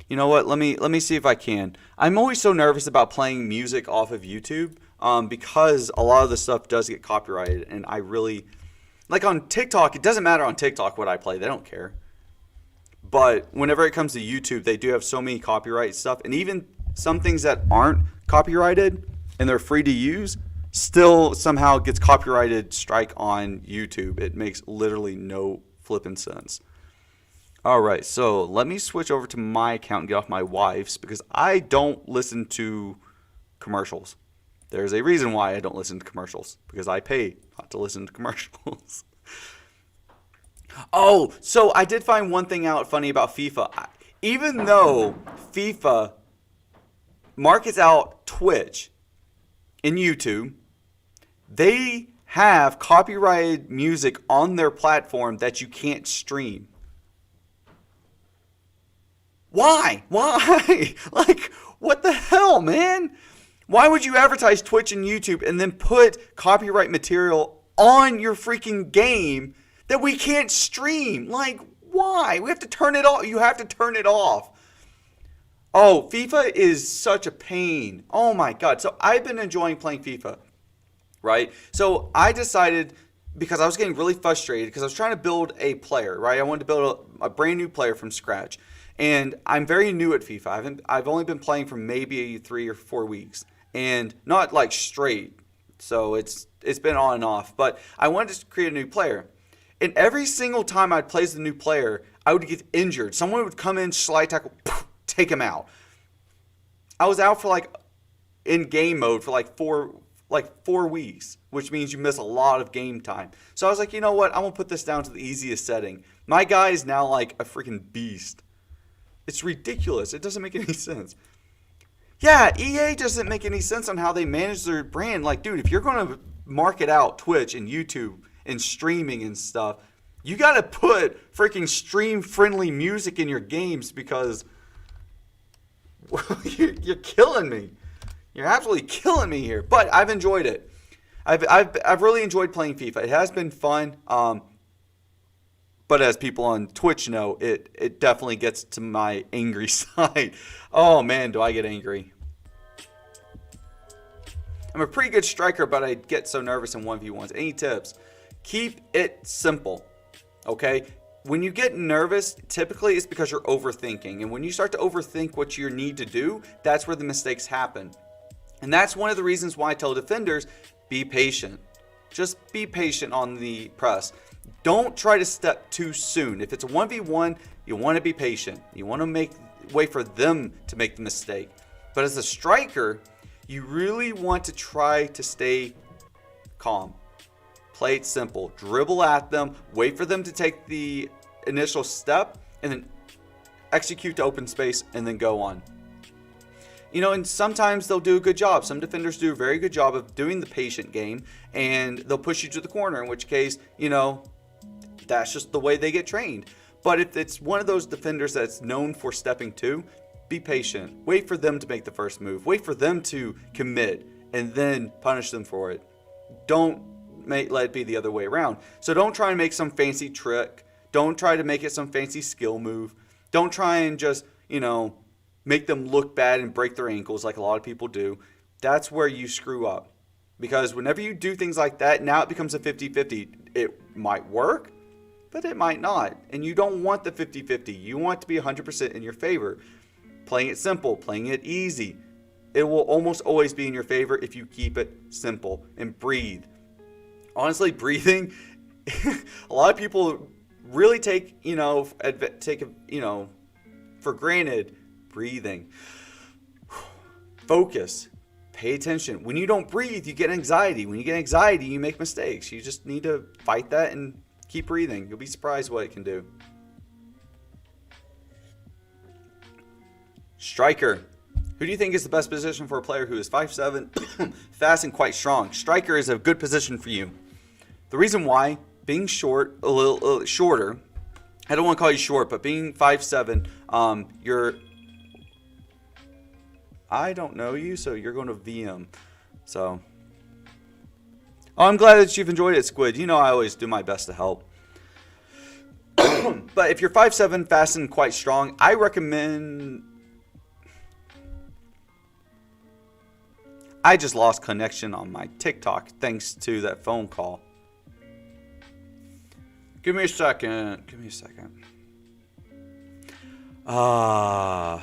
You know what? Let me see if I can. I'm always so nervous about playing music off of YouTube because a lot of the stuff does get copyrighted, and I really like on TikTok. It doesn't matter on TikTok what I play; they don't care. But whenever it comes to YouTube, they do have so many copyright stuff, and even some things that aren't copyrighted and they're free to use still somehow gets copyrighted strike on YouTube. It makes literally no flipping sense. All right, so let me switch over to my account and get off my wife's because I don't listen to commercials. There's a reason why I don't listen to commercials because I pay not to listen to commercials. Oh, so I did find one thing out funny about FIFA. Even though FIFA markets out Twitch and YouTube, they have copyrighted music on their platform that you can't stream. Why? Why? Like, what the hell, man? Why would you advertise Twitch and YouTube and then put copyright material on your freaking game that we can't stream? Like, why? We have to turn it off. You have to turn it off. Oh, FIFA is such a pain. Oh my God. So I've been enjoying playing FIFA, right? So I decided, because I was getting really frustrated because I was trying to build a player, right? I wanted to build a brand new player from scratch. And I'm very new at FIFA. I've only been playing for maybe 3 or 4 weeks, and not like straight. So it's been on and off. But I wanted to create a new player, and every single time I'd play as the new player, I would get injured. Someone would come in, slide tackle, take him out. I was out for like in game mode for like 4 weeks, which means you miss a lot of game time. So I was like, you know what? I'm gonna put this down to the easiest setting. My guy is now like a freaking beast. It's ridiculous. It doesn't make any sense. Yeah, EA doesn't make any sense on how they manage their brand. Like, dude, if you're going to market out Twitch and YouTube and streaming and stuff, you got to put freaking stream-friendly music in your games because you're killing me. You're absolutely killing me here. But I've enjoyed it. I've really enjoyed playing FIFA. It has been fun. But as people on Twitch know, it definitely gets to my angry side. Oh man, do I get angry. I'm a pretty good striker, but I get so nervous in 1v1s. Any tips? Keep it simple, okay? When you get nervous, typically it's because you're overthinking. And when you start to overthink what you need to do, that's where the mistakes happen. And that's one of the reasons why I tell defenders, be patient. Just be patient on the press. Don't try to step too soon. If it's a 1v1, you want to be patient. You want to wait for them to make the mistake. But as a striker, you really want to try to stay calm. Play it simple. Dribble at them. Wait for them to take the initial step and then execute to open space and then go on. You know, and sometimes they'll do a good job. Some defenders do a very good job of doing the patient game, and they'll push you to the corner, in which case, you know, that's just the way they get trained. But if it's one of those defenders that's known for stepping to, be patient. Wait for them to make the first move. Wait for them to commit, and then punish them for it. Don't let it be the other way around. So don't try and make some fancy trick. Don't try to make it some fancy skill move. Don't try and just, you know, make them look bad and break their ankles like a lot of people do. That's where you screw up. Because whenever you do things like that, now it becomes a 50-50. It might work, but it might not. And you don't want the 50-50. You want it to be 100% in your favor. Playing it simple, playing it easy. It will almost always be in your favor if you keep it simple and breathe. Honestly, breathing, a lot of people really take, for granted breathing. Focus. Pay attention. When you don't breathe, you get anxiety. When you get anxiety, you make mistakes. You just need to fight that and keep breathing. You'll be surprised what it can do. Striker. Who do you think is the best position for a player who is 5'7", fast and quite strong? Striker is a good position for you. The reason why, being short, a little shorter, I don't want to call you short, but being 5'7", I don't know you, so you're going to VM. So, I'm glad that you've enjoyed it, Squid. You know I always do my best to help. But if you're 5'7", fast and quite strong, I recommend... I just lost connection on my TikTok thanks to that phone call. Give me a second.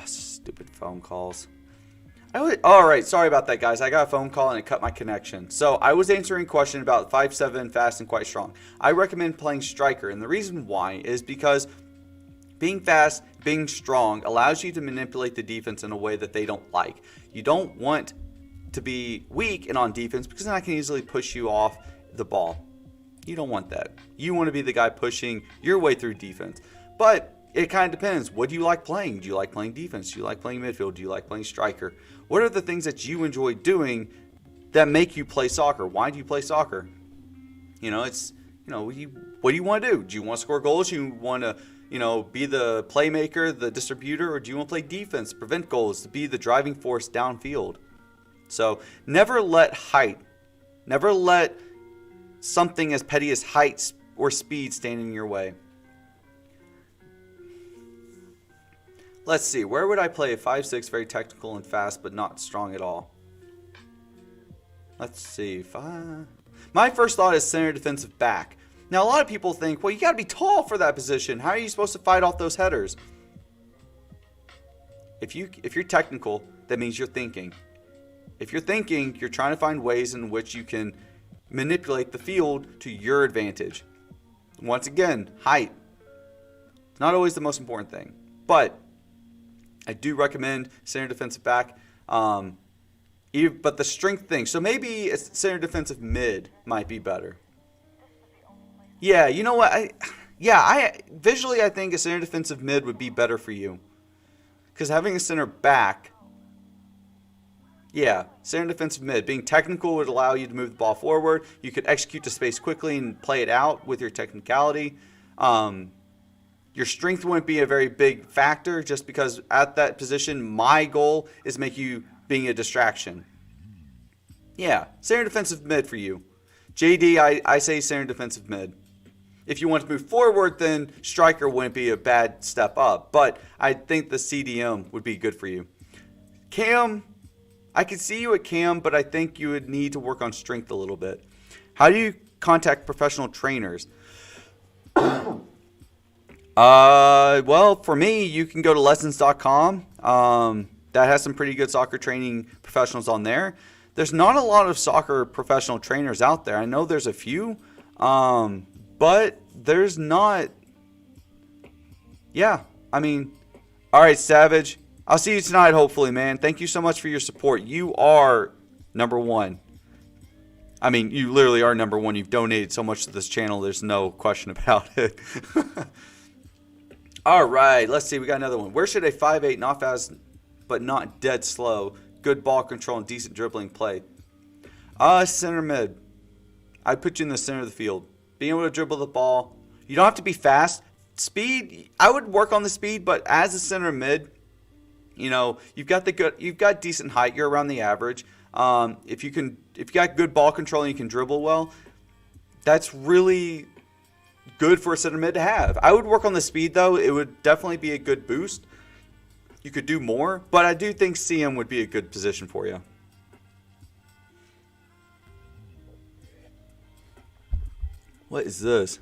Stupid phone calls. Alright, sorry about that, guys. I got a phone call and it cut my connection. So, I was answering a question about 5'7", fast and quite strong. I recommend playing striker, and the reason why is because being fast, being strong, allows you to manipulate the defense in a way that they don't like. You don't want to be weak and on defense, because then I can easily push you off the ball. You don't want that. You want to be the guy pushing your way through defense. But it kind of depends. What do you like playing? Do you like playing defense? Do you like playing midfield? Do you like playing striker? What are the things that you enjoy doing that make you play soccer? Why do you play soccer? It's, what do you want to do? Do you want to score goals? Do you want to, be the playmaker, the distributor, or do you want to play defense, prevent goals, to be the driving force downfield? So never let something as petty as height or speed stand in your way. Let's see, where would I play a 5'6", very technical and fast, but not strong at all? Let's see, my first thought is center defensive back. Now, a lot of people think, well, you got to be tall for that position. How are you supposed to fight off those headers? If you're technical, that means you're thinking. If you're thinking, you're trying to find ways in which you can manipulate the field to your advantage. Once again, height. It's not always the most important thing, but I do recommend center defensive back. But the strength thing, so maybe a center defensive mid might be better. Yeah, you know what? Visually I think a center defensive mid would be better for you, because having a center back. Yeah, center defensive mid. Being technical would allow you to move the ball forward. You could execute the space quickly and play it out with your technicality. Your strength wouldn't be a very big factor, just because at that position, my goal is make you being a distraction. Yeah, center defensive mid for you. JD, I say center defensive mid. If you want to move forward, then striker wouldn't be a bad step up. But I think the CDM would be good for you. Cam... I could see you at Cam, but I think you would need to work on strength a little bit. How do you contact professional trainers? Well, for me, you can go to lessons.com. That has some pretty good soccer training professionals on there. There's not a lot of soccer professional trainers out there. I know there's a few, but there's not. Yeah, all right, Savage. I'll see you tonight, hopefully, man. Thank you so much for your support. You are number one. You literally are number one. You've donated so much to this channel. There's no question about it. All right, let's see. We got another one. Where should a 5'8", not fast, but not dead slow, good ball control and decent dribbling play? Center mid. I'd put you in the center of the field. Being able to dribble the ball. You don't have to be fast. Speed, I would work on the speed, but as a center mid, you've got decent height. You're around the average. If you got good ball control and you can dribble well, that's really good for a center mid to have. I would work on the speed though. It would definitely be a good boost. You could do more, but I do think CM would be a good position for you. What is this?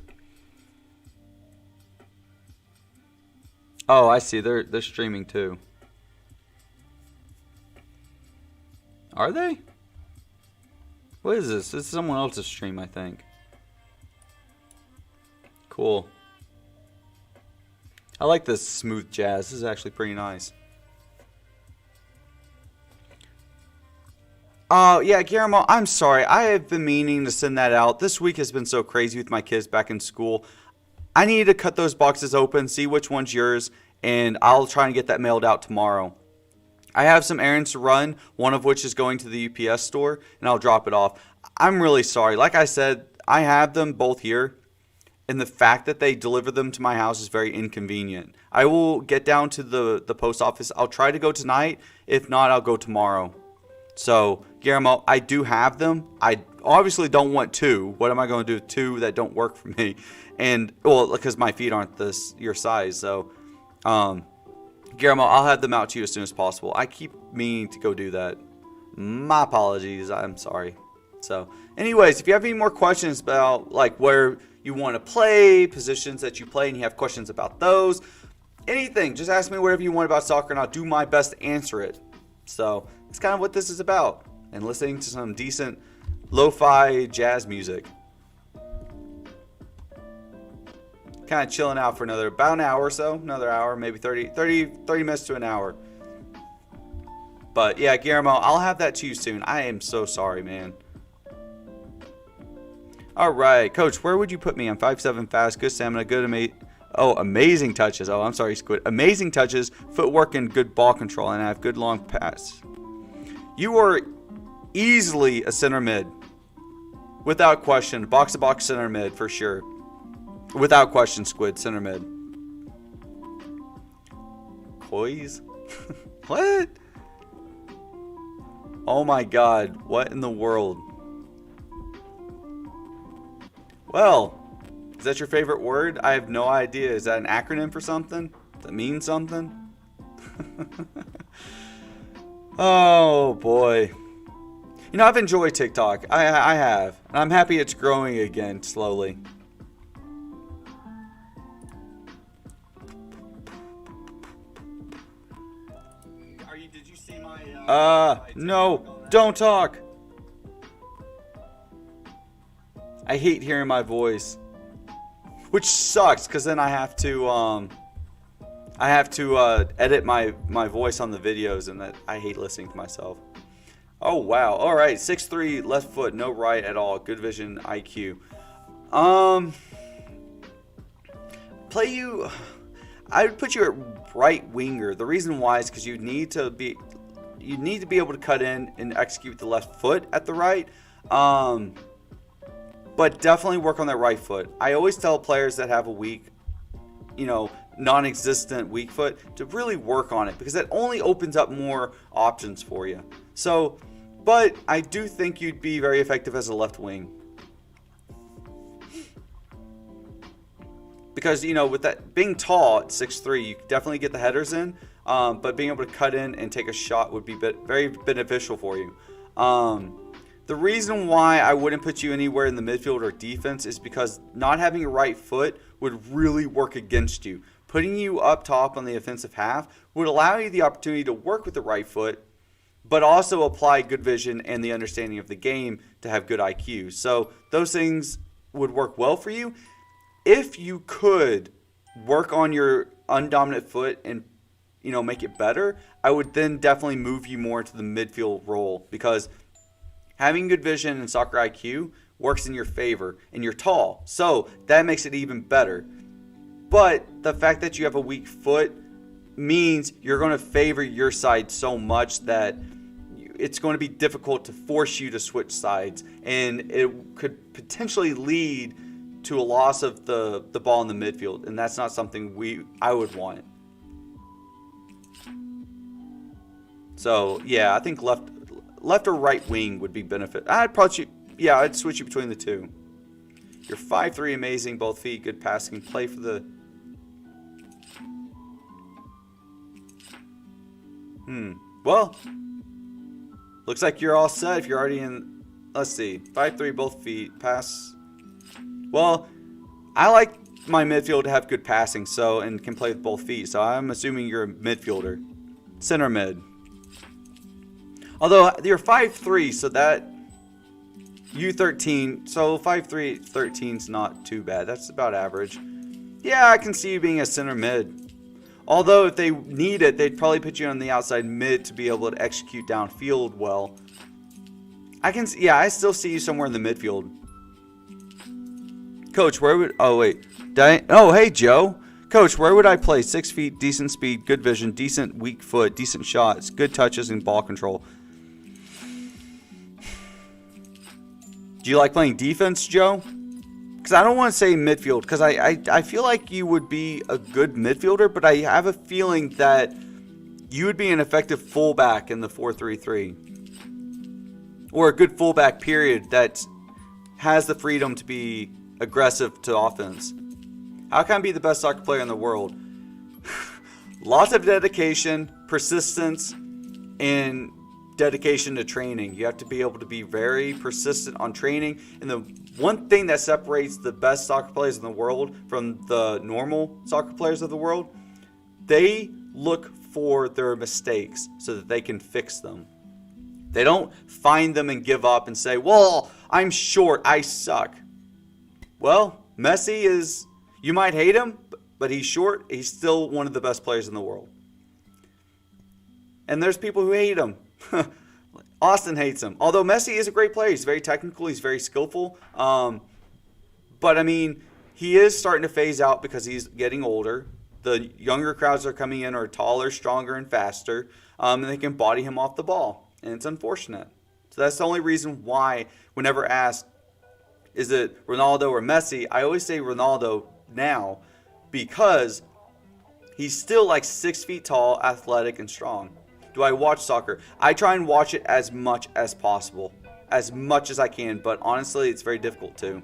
Oh, I see. They're streaming too. Are they? What is this? This is someone else's stream, I think. Cool. I like this smooth jazz. This is actually pretty nice. Yeah, Guillermo, I'm sorry. I have been meaning to send that out. This week has been so crazy with my kids back in school. I need to cut those boxes open, see which one's yours, and I'll try and get that mailed out tomorrow. I have some errands to run, one of which is going to the UPS store, and I'll drop it off. I'm really sorry. Like I said, I have them both here, and the fact that they deliver them to my house is very inconvenient. I will get down to the post office. I'll try to go tonight. If not, I'll go tomorrow. So, Guillermo, I do have them. I obviously don't want two. What am I going to do with two that don't work for me? And, well, because my feet aren't your size. So, Guillermo, I'll have them out to you as soon as possible. I keep meaning to go do that. My apologies. I'm sorry. So, anyways, if you have any more questions about, like, where you want to play, positions that you play, and you have questions about those, anything, just ask me whatever you want about soccer, and I'll do my best to answer it. So, it's kind of what this is about. And listening to some decent lo-fi jazz music. Kind of chilling out for about an hour or so. Another hour, maybe 30 minutes to an hour. But yeah, Guillermo, I'll have that to you soon. I am so sorry, man. All right, Coach, where would you put me? I'm 5'7", fast, good stamina, good amazing touches. Oh, I'm sorry, Squid. Amazing touches, footwork, and good ball control, and I have good long pass. You are easily a center mid. Without question, box-to-box center mid for sure. Without question, Squid, center mid. Poise? What? Oh my god, what in the world? Well, is that your favorite word? I have no idea. Is that an acronym for something? Does that mean something? Oh boy. You know, I've enjoyed TikTok. I have. And I'm happy it's growing again slowly. Did you see my no, don't talk. I hate hearing my voice. Which sucks, because then I have to edit my voice on the videos, and that I hate listening to myself. Oh wow. All right, 6'3", left foot, no right at all. Good vision, IQ. I would put you at right winger. The reason why is because you need to be able to cut in and execute the left foot at the right. But definitely work on that right foot. I always tell players that have a weak, non-existent weak foot to really work on it, because that only opens up more options for you. So, but I do think you'd be very effective as a left wing. Because, with that being tall at 6'3", you definitely get the headers in, but being able to cut in and take a shot would be very beneficial for you. The reason why I wouldn't put you anywhere in the midfield or defense is because not having a right foot would really work against you. Putting you up top on the offensive half would allow you the opportunity to work with the right foot, but also apply good vision and the understanding of the game to have good IQ. So those things would work well for you. If you could work on your undominant foot and make it better, I would then definitely move you more into the midfield role, because having good vision and soccer IQ works in your favor, and you're tall, so that makes it even better. But the fact that you have a weak foot means you're going to favor your side so much that it's going to be difficult to force you to switch sides, and it could potentially lead to a loss of the ball in the midfield, and that's not something I would want. So yeah, I think left or right wing would be benefit. I'd switch you between the two. You're 5'3", amazing, both feet, good passing, play for the. Well, looks like you're all set if you're already in. Let's see, 5'3", both feet, pass. Well, I like my midfield to have good passing, and can play with both feet. So I'm assuming you're a midfielder, center mid. Although you're 5'3", so that U13, so 5'3", 13's not too bad. That's about average. Yeah, I can see you being a center mid. Although if they need it, they'd probably put you on the outside mid to be able to execute downfield well. I still see you somewhere in the midfield. Coach, where would... Oh, wait. Hey, Joe. Coach, where would I play? 6 feet, decent speed, good vision, decent weak foot, decent shots, good touches, and ball control. Do you like playing defense, Joe? Because I don't want to say midfield, because I feel like you would be a good midfielder, but I have a feeling that you would be an effective fullback in the 4-3-3. Or a good fullback period that has the freedom to be aggressive to offense. How can I be the best soccer player in the world? Lots of dedication, persistence, and dedication to training. You have to be able to be very persistent on training. And the one thing that separates the best soccer players in the world from the normal soccer players of the world, they look for their mistakes so that they can fix them. They don't find them and give up and say, well, I'm short, I suck. Well, Messi is, you might hate him, but he's short. He's still one of the best players in the world. And there's people who hate him. Austin hates him. Although Messi is a great player. He's very technical. He's very skillful. But, I mean, he is starting to phase out because he's getting older. The younger crowds that are coming in are taller, stronger, and faster. And they can body him off the ball. And it's unfortunate. So that's the only reason why, whenever asked, is it Ronaldo or Messi, I always say Ronaldo now because he's still like 6 feet tall, athletic, and strong. Do I watch soccer? I try and watch it as much as possible, as much as I can, but honestly, it's very difficult too.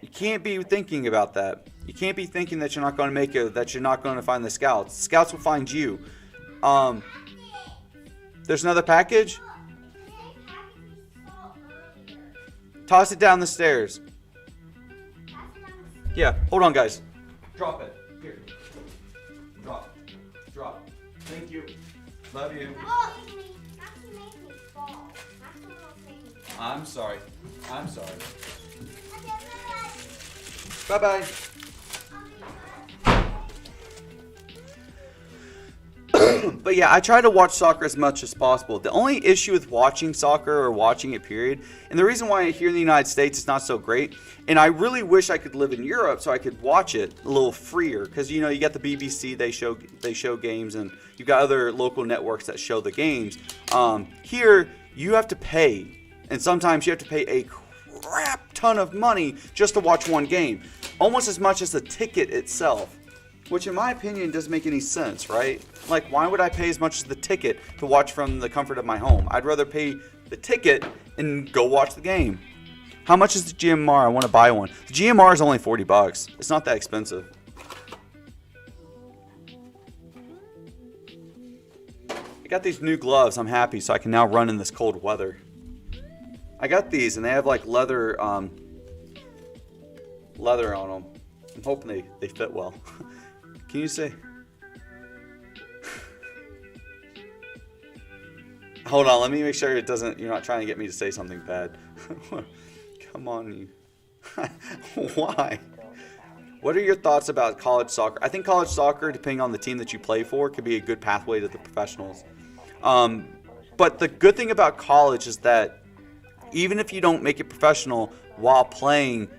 You can't be thinking about that. You can't be thinking that you're not going to make it, that you're not going to find the scouts. The scouts will find you. There's another package? Toss it down the stairs. Yeah, hold on, guys. Drop it. Here. Drop. Drop. Thank you. Love you. I'm sorry. I'm sorry. Bye-bye. But yeah, I try to watch soccer as much as possible. The only issue with watching soccer or watching it, period, and the reason why here in the United States it's not so great, and I really wish I could live in Europe so I could watch it a little freer, because you know you got the BBC, they show games, and you've got other local networks that show the games. Here you have to pay, and sometimes you have to pay a crap ton of money just to watch one game, almost as much as the ticket itself. Which in my opinion doesn't make any sense, right? Like, why would I pay as much as the ticket to watch from the comfort of my home? I'd rather pay the ticket and go watch the game. How much is the GMR? I want to buy one. The GMR is only $40. It's not that expensive. I got these new gloves. I'm happy, so I can now run in this cold weather. I got these, and they have like leather on them. I'm hoping they fit well. Can you say? Hold on, let me make sure you're not trying to get me to say something bad. Come on, you. Why? What are your thoughts about college soccer? I think college soccer, depending on the team that you play for, could be a good pathway to the professionals. But the good thing about college is that even if you don't make it professional while playing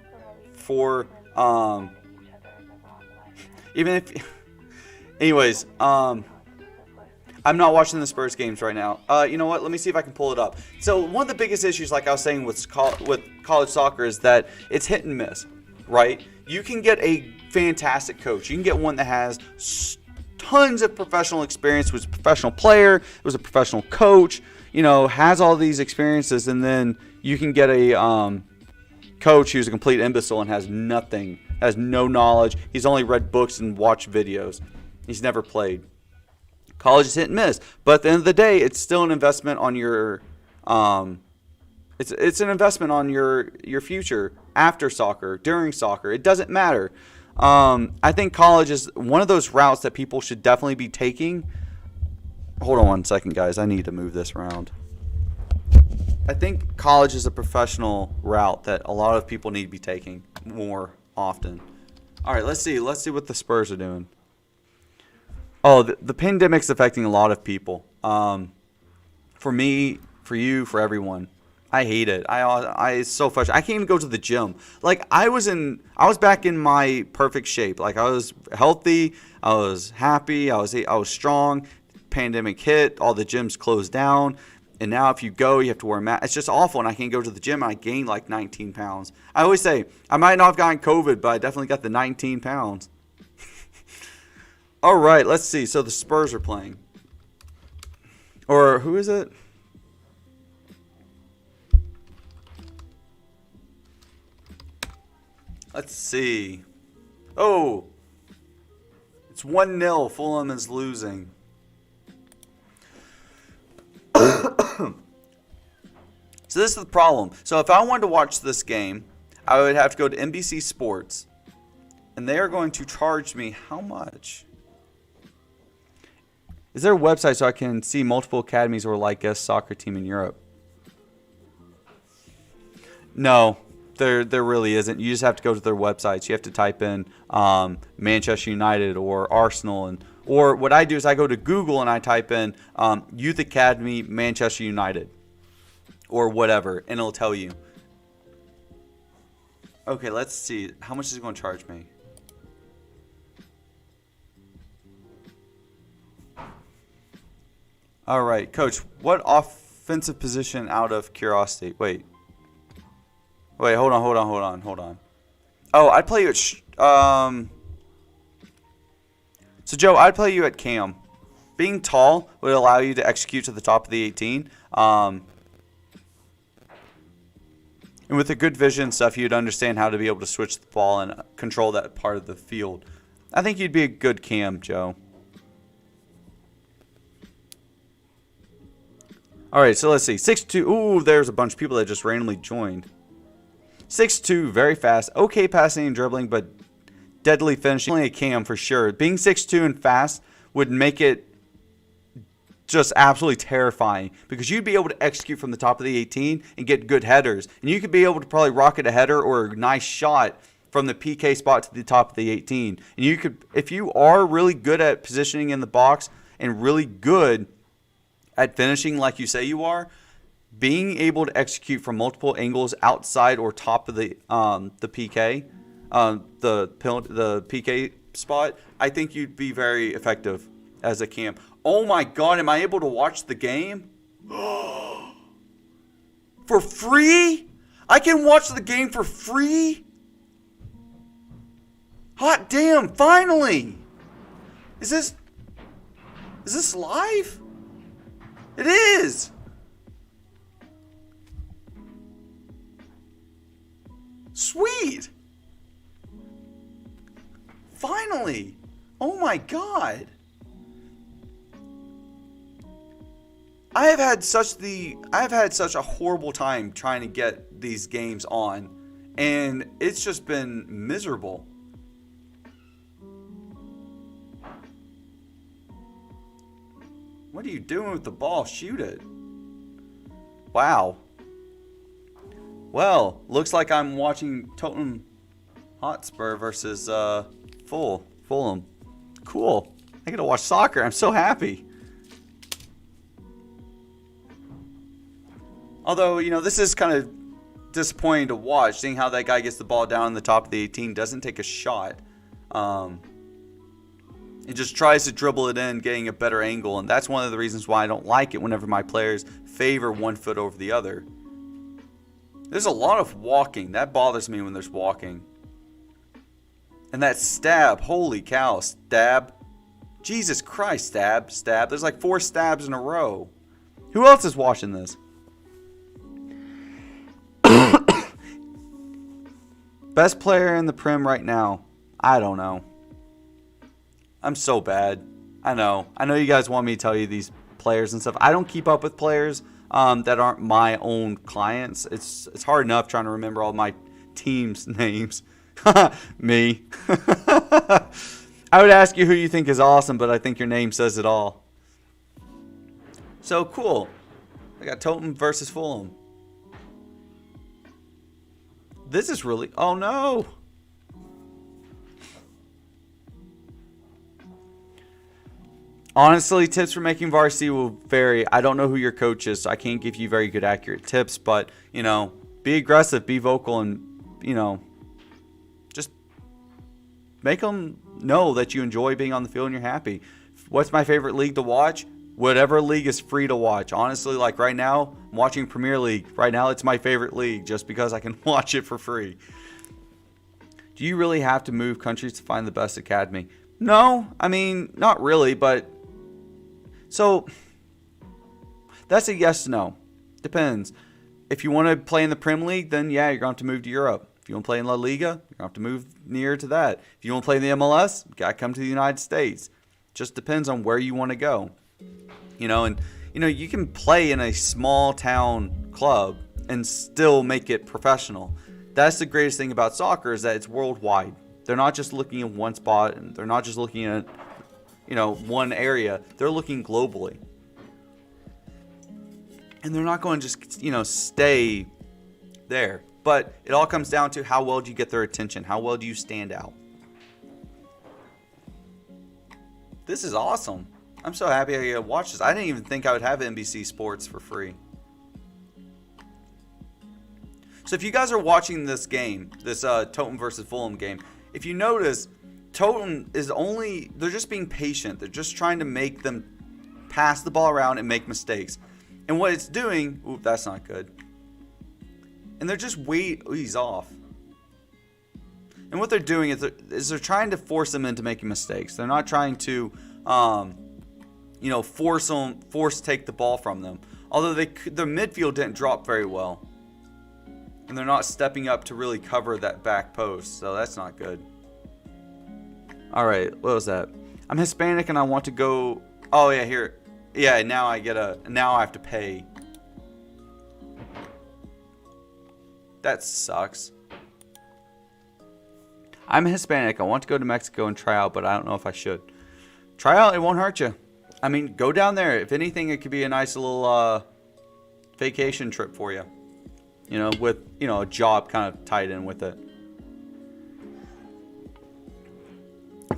for anyways, I'm not watching the Spurs games right now. You know what? Let me see if I can pull it up. So one of the biggest issues, like I was saying with college soccer, is that it's hit and miss, right? You can get a fantastic coach. You can get one that has tons of professional experience, was a professional player, was a professional coach, has all these experiences, and then you can get a coach who's a complete imbecile and has nothing, has no knowledge. He's only read books and watched videos. He's never played. College is hit and miss, but at the end of the day, it's still an investment on your it's an investment on your future after soccer, during soccer. It doesn't matter. I think college is one of those routes that people should definitely be taking. Hold on one second, guys. I need to move this around. I think college is a professional route that a lot of people need to be taking more often. All right, let's see what the Spurs are doing. Oh, the pandemic's affecting a lot of people. For me, for you, for everyone. I hate it. It's so frustrating. I can't even go to the gym. Like I was back in my perfect shape. Like I was healthy. I was happy. I was strong. Pandemic hit. All the gyms closed down. And now if you go, you have to wear a mask. It's just awful, and I can't go to the gym, and I gained like 19 pounds. I always say, I might not have gotten COVID, but I definitely got the 19 pounds. All right, let's see. So the Spurs are playing. Or who is it? Let's see. Oh, it's 1-0. Fulham is losing. So this is the problem. So if I wanted to watch this game, I would have to go to NBC Sports, and they are going to charge me how much? Is there a website so I can see multiple academies or like guest soccer team in Europe? No, there really isn't. You just have to go to their websites. You have to type in Manchester United or Arsenal, or what I do is I go to Google and I type in Youth Academy Manchester United or whatever, and it'll tell you. Okay, let's see. How much is it going to charge me? All right, Coach, what offensive position out of curiosity? Wait, hold on. Oh, I'd play you at... So, Joe, I'd play you at Cam. Being tall would allow you to execute to the top of the 18. And with a good vision stuff, you'd understand how to be able to switch the ball and control that part of the field. I think you'd be a good Cam, Joe. All right, so let's see. 6'2". Ooh, there's a bunch of people that just randomly joined. 6'2", very fast. Okay passing and dribbling, but deadly finishing. Only a Cam for sure. Being 6'2" and fast would make it just absolutely terrifying because you'd be able to execute from the top of the 18 and get good headers. And you could be able to probably rocket a header or a nice shot from the PK spot to the top of the 18. And you could, if you are really good at positioning in the box and really good at finishing like you say you are, being able to execute from multiple angles outside or top of the PK, the PK spot, I think you'd be very effective as a Cam. Oh my God, am I able to watch the game? For free? I can watch the game for free? Hot damn, finally! Is this live? It is! Sweet! Finally! Oh my God! I have had such a horrible time trying to get these games on, and it's just been miserable. What are you doing with the ball? Shoot it. Wow. Well, looks like I'm watching Tottenham Hotspur versus Fulham. Cool. I get to watch soccer. I'm so happy. Although, this is kind of disappointing to watch, seeing how that guy gets the ball down in the top of the 18, doesn't take a shot. He just tries to dribble it in, getting a better angle, and that's one of the reasons why I don't like it whenever my players favor one foot over the other. There's a lot of walking. That bothers me when there's walking. And that stab, holy cow, stab. Jesus Christ, stab. There's like 4 stabs in a row. Who else is watching this? Best player in the Prem right now? I don't know. I'm so bad. I know you guys want me to tell you these players and stuff. I don't keep up with players that aren't my own clients. It's hard enough trying to remember all my team's names. Me. I would ask you who you think is awesome, but I think your name says it all. So cool. I got Tottenham versus Fulham. This is really... Oh, no. Honestly, tips for making varsity will vary. I don't know who your coach is, so I can't give you very good, accurate tips. But, be aggressive, be vocal, and, just make them know that you enjoy being on the field and you're happy. What's my favorite league to watch? Whatever league is free to watch. Honestly, like right now, I'm watching Premier League. Right now, it's my favorite league just because I can watch it for free. Do you really have to move countries to find the best academy? No, I mean, not really, but... So, that's a yes, no. Depends. If you want to play in the Premier League, then yeah, you're going to have to move to Europe. If you want to play in La Liga, you're going to have to move near to that. If you want to play in the MLS, you got to come to the United States. Just depends on where you want to go. And you can play in a small town club and still make it professional. That's the greatest thing about soccer, is that it's worldwide. They're not just looking at one spot, and they're not just looking at one area. They're looking globally. And they're not going to just stay there. But it all comes down to how well do you get their attention? How well do you stand out? This is awesome. I'm so happy I get to watch this. I didn't even think I would have NBC Sports for free. So if you guys are watching this game, this Tottenham versus Fulham game, if you notice, Tottenham they're just being patient. They're just trying to make them pass the ball around and make mistakes. And what it's doing, that's not good. And they're just ease off. And what they're doing is they're trying to force them into making mistakes. They're not trying to, force to take the ball from them. Although the midfield didn't drop very well. And they're not stepping up to really cover that back post. So that's not good. All right, what was that? I'm Hispanic and I want to go. Oh yeah, here. Yeah, now I have to pay. That sucks. I'm Hispanic. I want to go to Mexico and try out, but I don't know if I should. Try out. It won't hurt you. I mean, go down there. If anything, it could be a nice little vacation trip for you. With a job kind of tied in with it.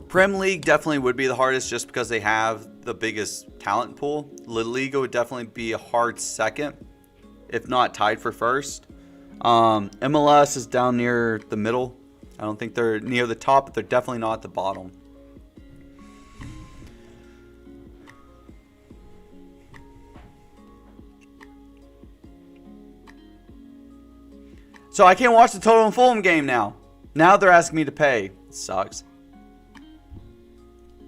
Prem League definitely would be the hardest just because they have the biggest talent pool. La Liga would definitely be a hard second, if not tied for first. MLS is down near the middle. I don't think they're near the top, but they're definitely not at the bottom. So I can't watch the Tottenham Fulham game now. Now they're asking me to pay. It sucks.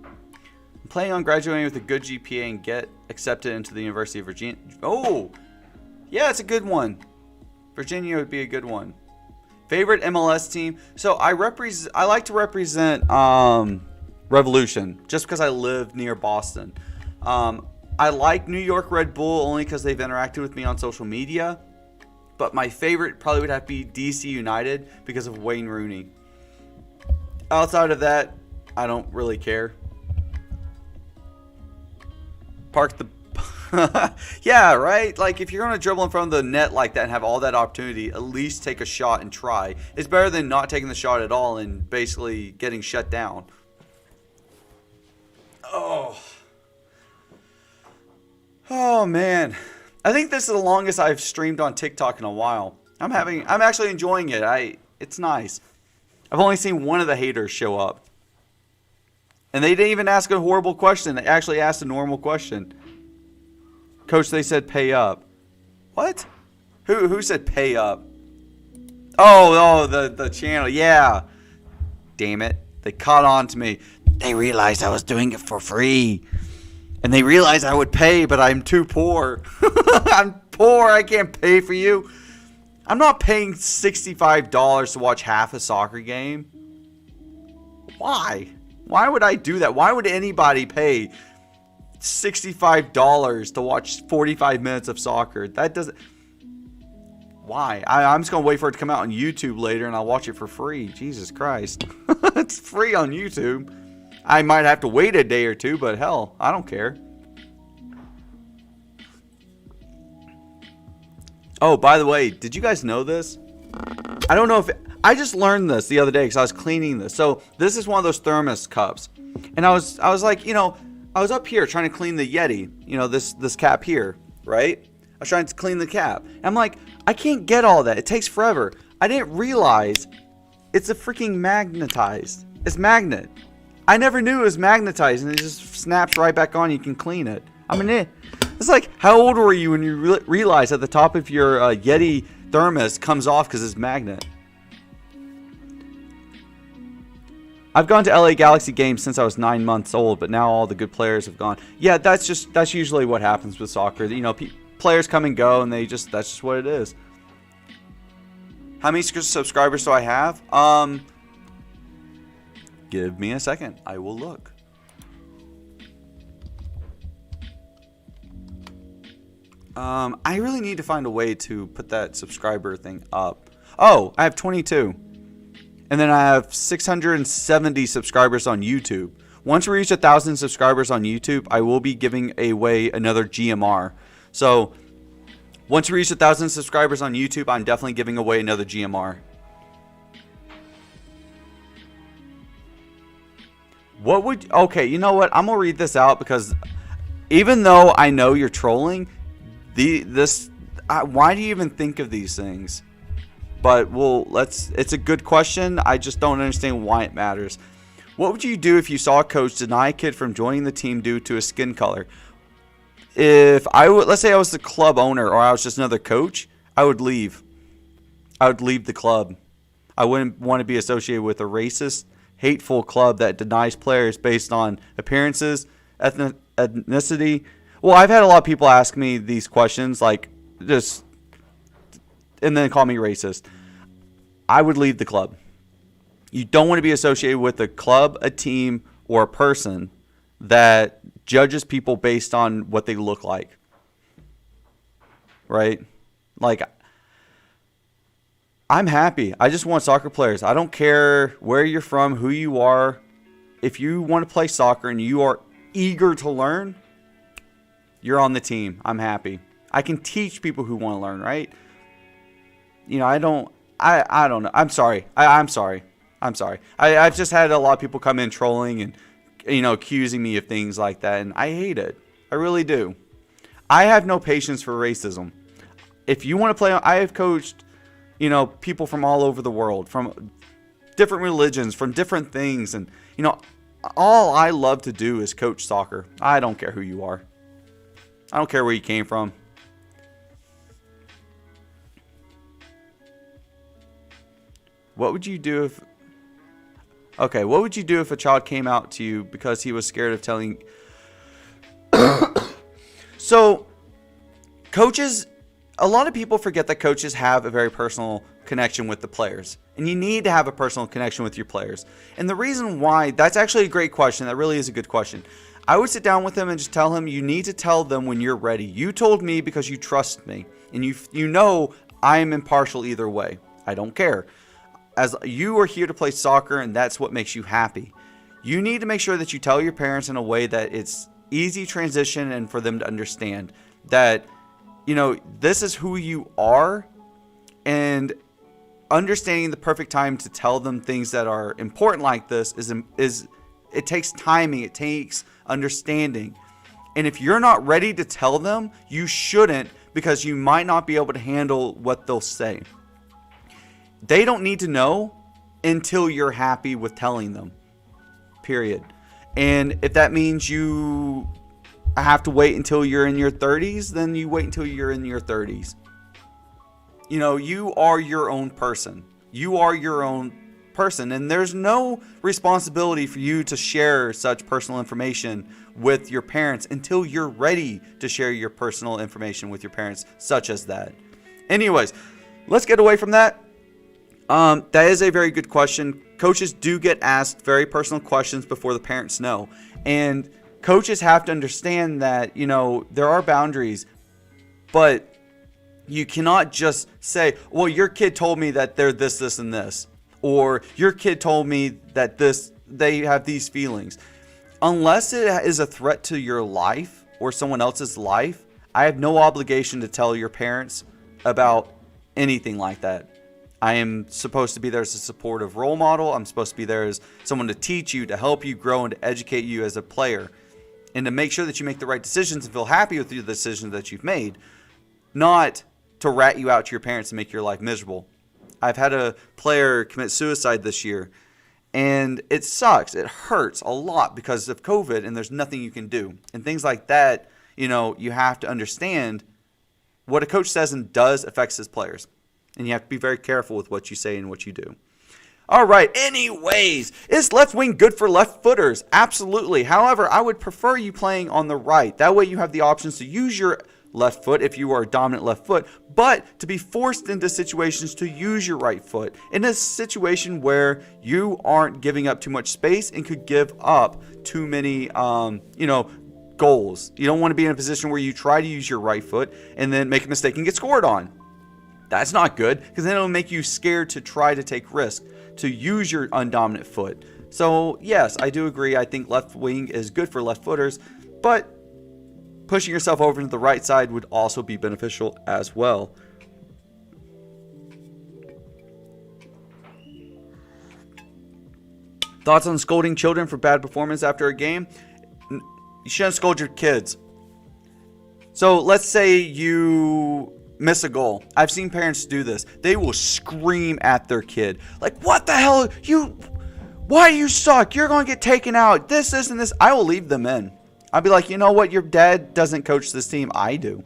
I'm planning on graduating with a good GPA and get accepted into the University of Virginia. Oh, yeah, it's a good one. Virginia would be a good one. Favorite MLS team? So I like to represent Revolution just because I live near Boston. I like New York Red Bull only because they've interacted with me on social media. But my favorite probably would have to be DC United because of Wayne Rooney. Outside of that, I don't really care. Park the... Yeah, right? Like, if you're going to dribble in front of the net like that and have all that opportunity, at least take a shot and try. It's better than not taking the shot at all and basically getting shut down. Oh, man. I think this is the longest I've streamed on TikTok in a while. I'm actually enjoying it. It's nice. I've only seen one of the haters show up. And they didn't even ask a horrible question. They actually asked a normal question. Coach, they said pay up. What? Who said pay up? Oh, the channel. Yeah. Damn it. They caught on to me. They realized I was doing it for free. And they realized I would pay, but I'm too poor. I'm poor. I can't pay for you. I'm not paying $65 to watch half a soccer game. Why? Why would I do that? Why would anybody pay $65 to watch 45 minutes of soccer? That doesn't... Why? I'm just going to wait for it to come out on YouTube later and I'll watch it for free. Jesus Christ. It's free on YouTube. I might have to wait a day or two, but hell, I don't care. Oh, by the way, did you guys know this? I don't know if... I just learned this the other day because I was cleaning this. So this is one of those thermos cups. And I was like, I was up here trying to clean the Yeti. This cap here, right? I was trying to clean the cap. And I'm like, I can't get all that. It takes forever. I didn't realize it's a freaking magnetized. It's magnet. I never knew it was magnetized, and it just snaps right back on. You can clean it. I mean, it's like, how old were you when you realized that the top of your Yeti thermos comes off because it's magnet? I've gone to LA Galaxy games since I was 9 months old, but now all the good players have gone. Yeah, that's usually what happens with soccer. Players come and go, and that's just what it is. How many subscribers do I have? Give me a second. I will look. I really need to find a way to put that subscriber thing up. Oh, I have 22. And then I have 670 subscribers on YouTube. Once we reach 1,000 subscribers on YouTube, I will be giving away another GMR. So, once we reach 1,000 subscribers on YouTube, I'm definitely giving away another GMR. Okay, you know what? I'm going to read this out because even though I know you're trolling, why do you even think of these things? But it's a good question. I just don't understand why it matters. What would you do if you saw a coach deny a kid from joining the team due to his skin color? Let's say I was the club owner or I was just another coach, I would leave. I would leave the club. I wouldn't want to be associated with a racist, hateful club that denies players based on appearances, ethnicity. Well, I've had a lot of people ask me these questions, and then call me racist. I would leave the club. You don't want to be associated with a club, a team, or a person that judges people based on what they look like. Right? I'm happy. I just want soccer players. I don't care where you're from, who you are. If you want to play soccer and you are eager to learn, you're on the team. I'm happy. I can teach people who want to learn, right? I don't know. I'm sorry. I'm sorry. I've just had a lot of people come in trolling and, accusing me of things like that. And I hate it. I really do. I have no patience for racism. If you want to play, I have coached, people from all over the world, from different religions, from different things. And, all I love to do is coach soccer. I don't care who you are. I don't care where you came from. What would you do if a child came out to you because he was scared of telling? So, coaches, a lot of people forget that coaches have a very personal connection with the players. And you need to have a personal connection with your players. And the reason why, that's actually a great question. That really is a good question. I would sit down with them and just tell him, you need to tell them when you're ready. You told me because you trust me. And you know I am impartial either way. I don't care. As you are here to play soccer and that's what makes you happy. You need to make sure that you tell your parents in a way that it's easy transition and for them to understand that, this is who you are, and understanding the perfect time to tell them things that are important like this is it takes timing, it takes understanding. And if you're not ready to tell them, you shouldn't, because you might not be able to handle what they'll say. They don't need to know until you're happy with telling them. Period. And if that means you have to wait until you're in your 30s, then you wait until you're in your 30s. You are your own person. You are your own person, and there's no responsibility for you to share such personal information with your parents until you're ready to share your personal information with your parents, such as that. Anyways, let's get away from that. That is a very good question. Coaches do get asked very personal questions before the parents know. And coaches have to understand that, there are boundaries. But you cannot just say, well, your kid told me that they're this, this, and this. Or your kid told me that they have these feelings. Unless it is a threat to your life or someone else's life, I have no obligation to tell your parents about anything like that. I am supposed to be there as a supportive role model. I'm supposed to be there as someone to teach you, to help you grow, and to educate you as a player. And to make sure that you make the right decisions and feel happy with the decisions that you've made. Not to rat you out to your parents and make your life miserable. I've had a player commit suicide this year. And it sucks. It hurts a lot because of COVID, and there's nothing you can do. And things like that, you have to understand what a coach says and does affects his players. And you have to be very careful with what you say and what you do. All right. Anyways, is left wing good for left footers? Absolutely. However, I would prefer you playing on the right. That way you have the options to use your left foot if you are a dominant left foot, but to be forced into situations to use your right foot in a situation where you aren't giving up too much space and could give up too many, goals. You don't want to be in a position where you try to use your right foot and then make a mistake and get scored on. That's not good, because then it'll make you scared to try to take risk, to use your undominant foot. So yes, I do agree. I think left wing is good for left footers, but pushing yourself over to the right side would also be beneficial as well. Thoughts on scolding children for bad performance after a game? You shouldn't scold your kids. So let's say you miss a goal. I've seen parents do this. They will scream at their kid. Like, what the hell? Why you suck? You're going to get taken out. This, and this. I will leave them in. I'll be like, you know what? Your dad doesn't coach this team. I do.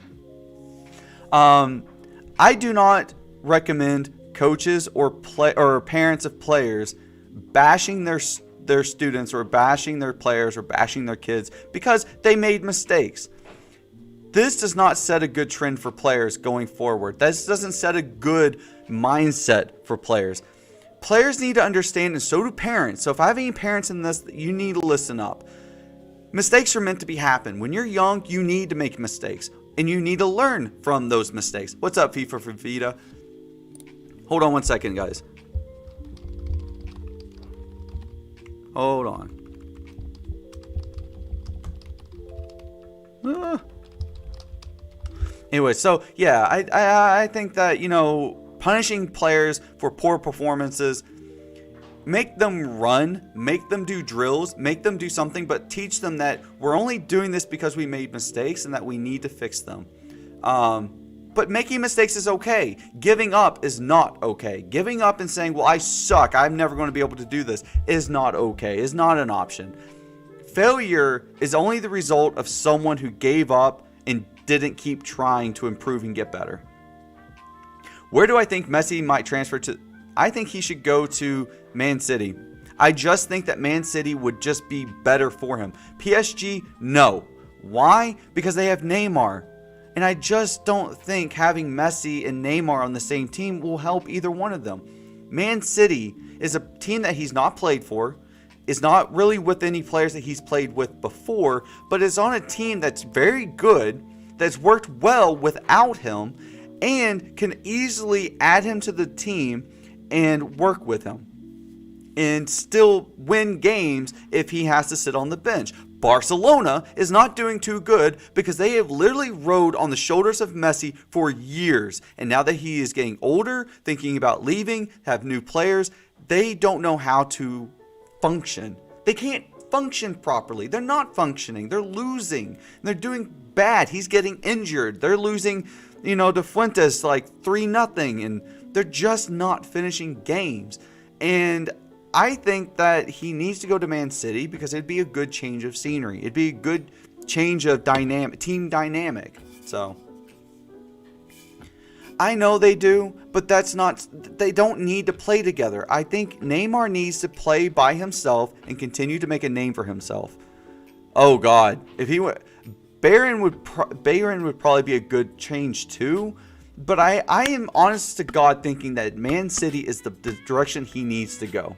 I do not recommend coaches or parents of players bashing their students or bashing their players or bashing their kids because they made mistakes. This does not set a good trend for players going forward. This doesn't set a good mindset for players. Players need to understand, and so do parents. So if I have any parents in this, you need to listen up. Mistakes are meant to be happen. When you're young, you need to make mistakes, and you need to learn from those mistakes. What's up, FIFA for Vita? Hold on one second, guys. Hold on. Anyway, so yeah, I think that, punishing players for poor performances, make them run, make them do drills, make them do something, but teach them that we're only doing this because we made mistakes and that we need to fix them. But making mistakes is okay. Giving up is not okay. Giving up and saying, well, I suck, I'm never going to be able to do this, is not okay, is not an option. Failure is only the result of someone who gave up and didn't keep trying to improve and get better. Where do I think Messi might transfer to? I think he should go to Man City. I just think that Man City would just be better for him. PSG, no. Why? Because they have Neymar. And I just don't think having Messi and Neymar on the same team will help either one of them. Man City is a team that he's not played for, is not really with any players that he's played with before, but is on a team that's very good, that's worked well without him, and can easily add him to the team and work with him and still win games if he has to sit on the bench. Barcelona is not doing too good because they have literally rode on the shoulders of Messi for years. And now that he is getting older, thinking about leaving, have new players, they don't know how to function. They can't function properly. They're not functioning. They're losing. They're doing bad. He's getting injured. They're losing, De Fuentes like 3-0, and they're just not finishing games. And I think that he needs to go to Man City because it'd be a good change of scenery. It'd be a good change of team dynamic. So I know they do, but they don't need to play together. I think Neymar needs to play by himself and continue to make a name for himself. Oh God, if he were, Bayern would probably be a good change too. But I am honest to God thinking that Man City is the direction he needs to go.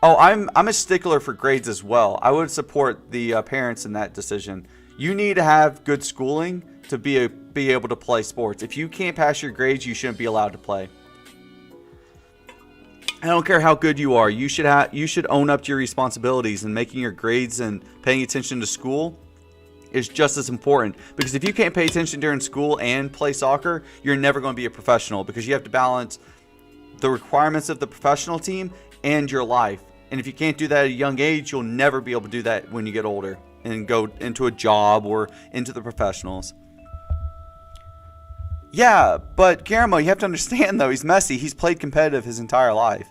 Oh, I'm a stickler for grades as well. I would support the parents in that decision. You need to have good schooling to be able to play sports. If you can't pass your grades, you shouldn't be allowed to play. I don't care how good you are. You should own up to your responsibilities, and making your grades and paying attention to school is just as important. Because if you can't pay attention during school and play soccer, you're never going to be a professional, because you have to balance the requirements of the professional team and your life. And if you can't do that at a young age, you'll never be able to do that when you get older and go into a job or into the professionals. Yeah, but Guillermo, you have to understand though, he's Messi. He's played competitive his entire life.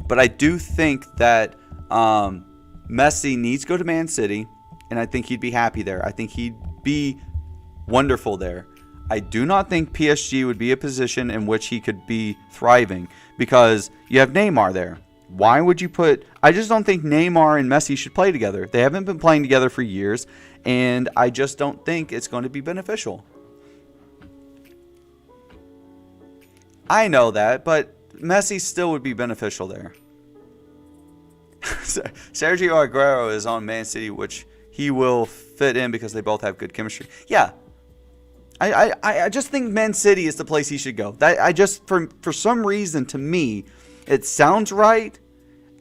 But I do think that Messi needs to go to Man City, and I think he'd be happy there. I think he'd be wonderful there. I do not think PSG would be a position in which he could be thriving, because you have Neymar there. Why would you put... I just don't think Neymar and Messi should play together. They haven't been playing together for years, and I just don't think it's going to be beneficial. I know that, but Messi still would be beneficial there. Sergio Aguero is on Man City, which he will fit in because they both have good chemistry. Yeah. I just think Man City is the place he should go. For some reason, to me, it sounds right.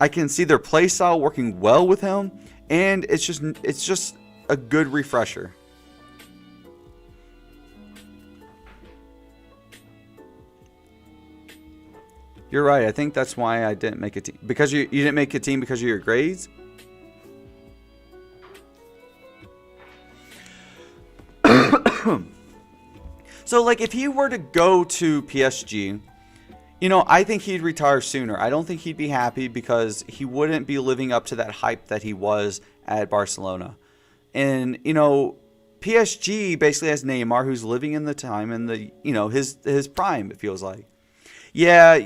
I can see their play style working well with him, and it's just a good refresher. You're right. I think that's why I didn't make a team. Because you didn't make a team because of your grades? So, like, if he were to go to PSG, I think he'd retire sooner. I don't think he'd be happy because he wouldn't be living up to that hype that he was at Barcelona. And, PSG basically has Neymar, who's living in the time in the, his prime, it feels like. Yeah,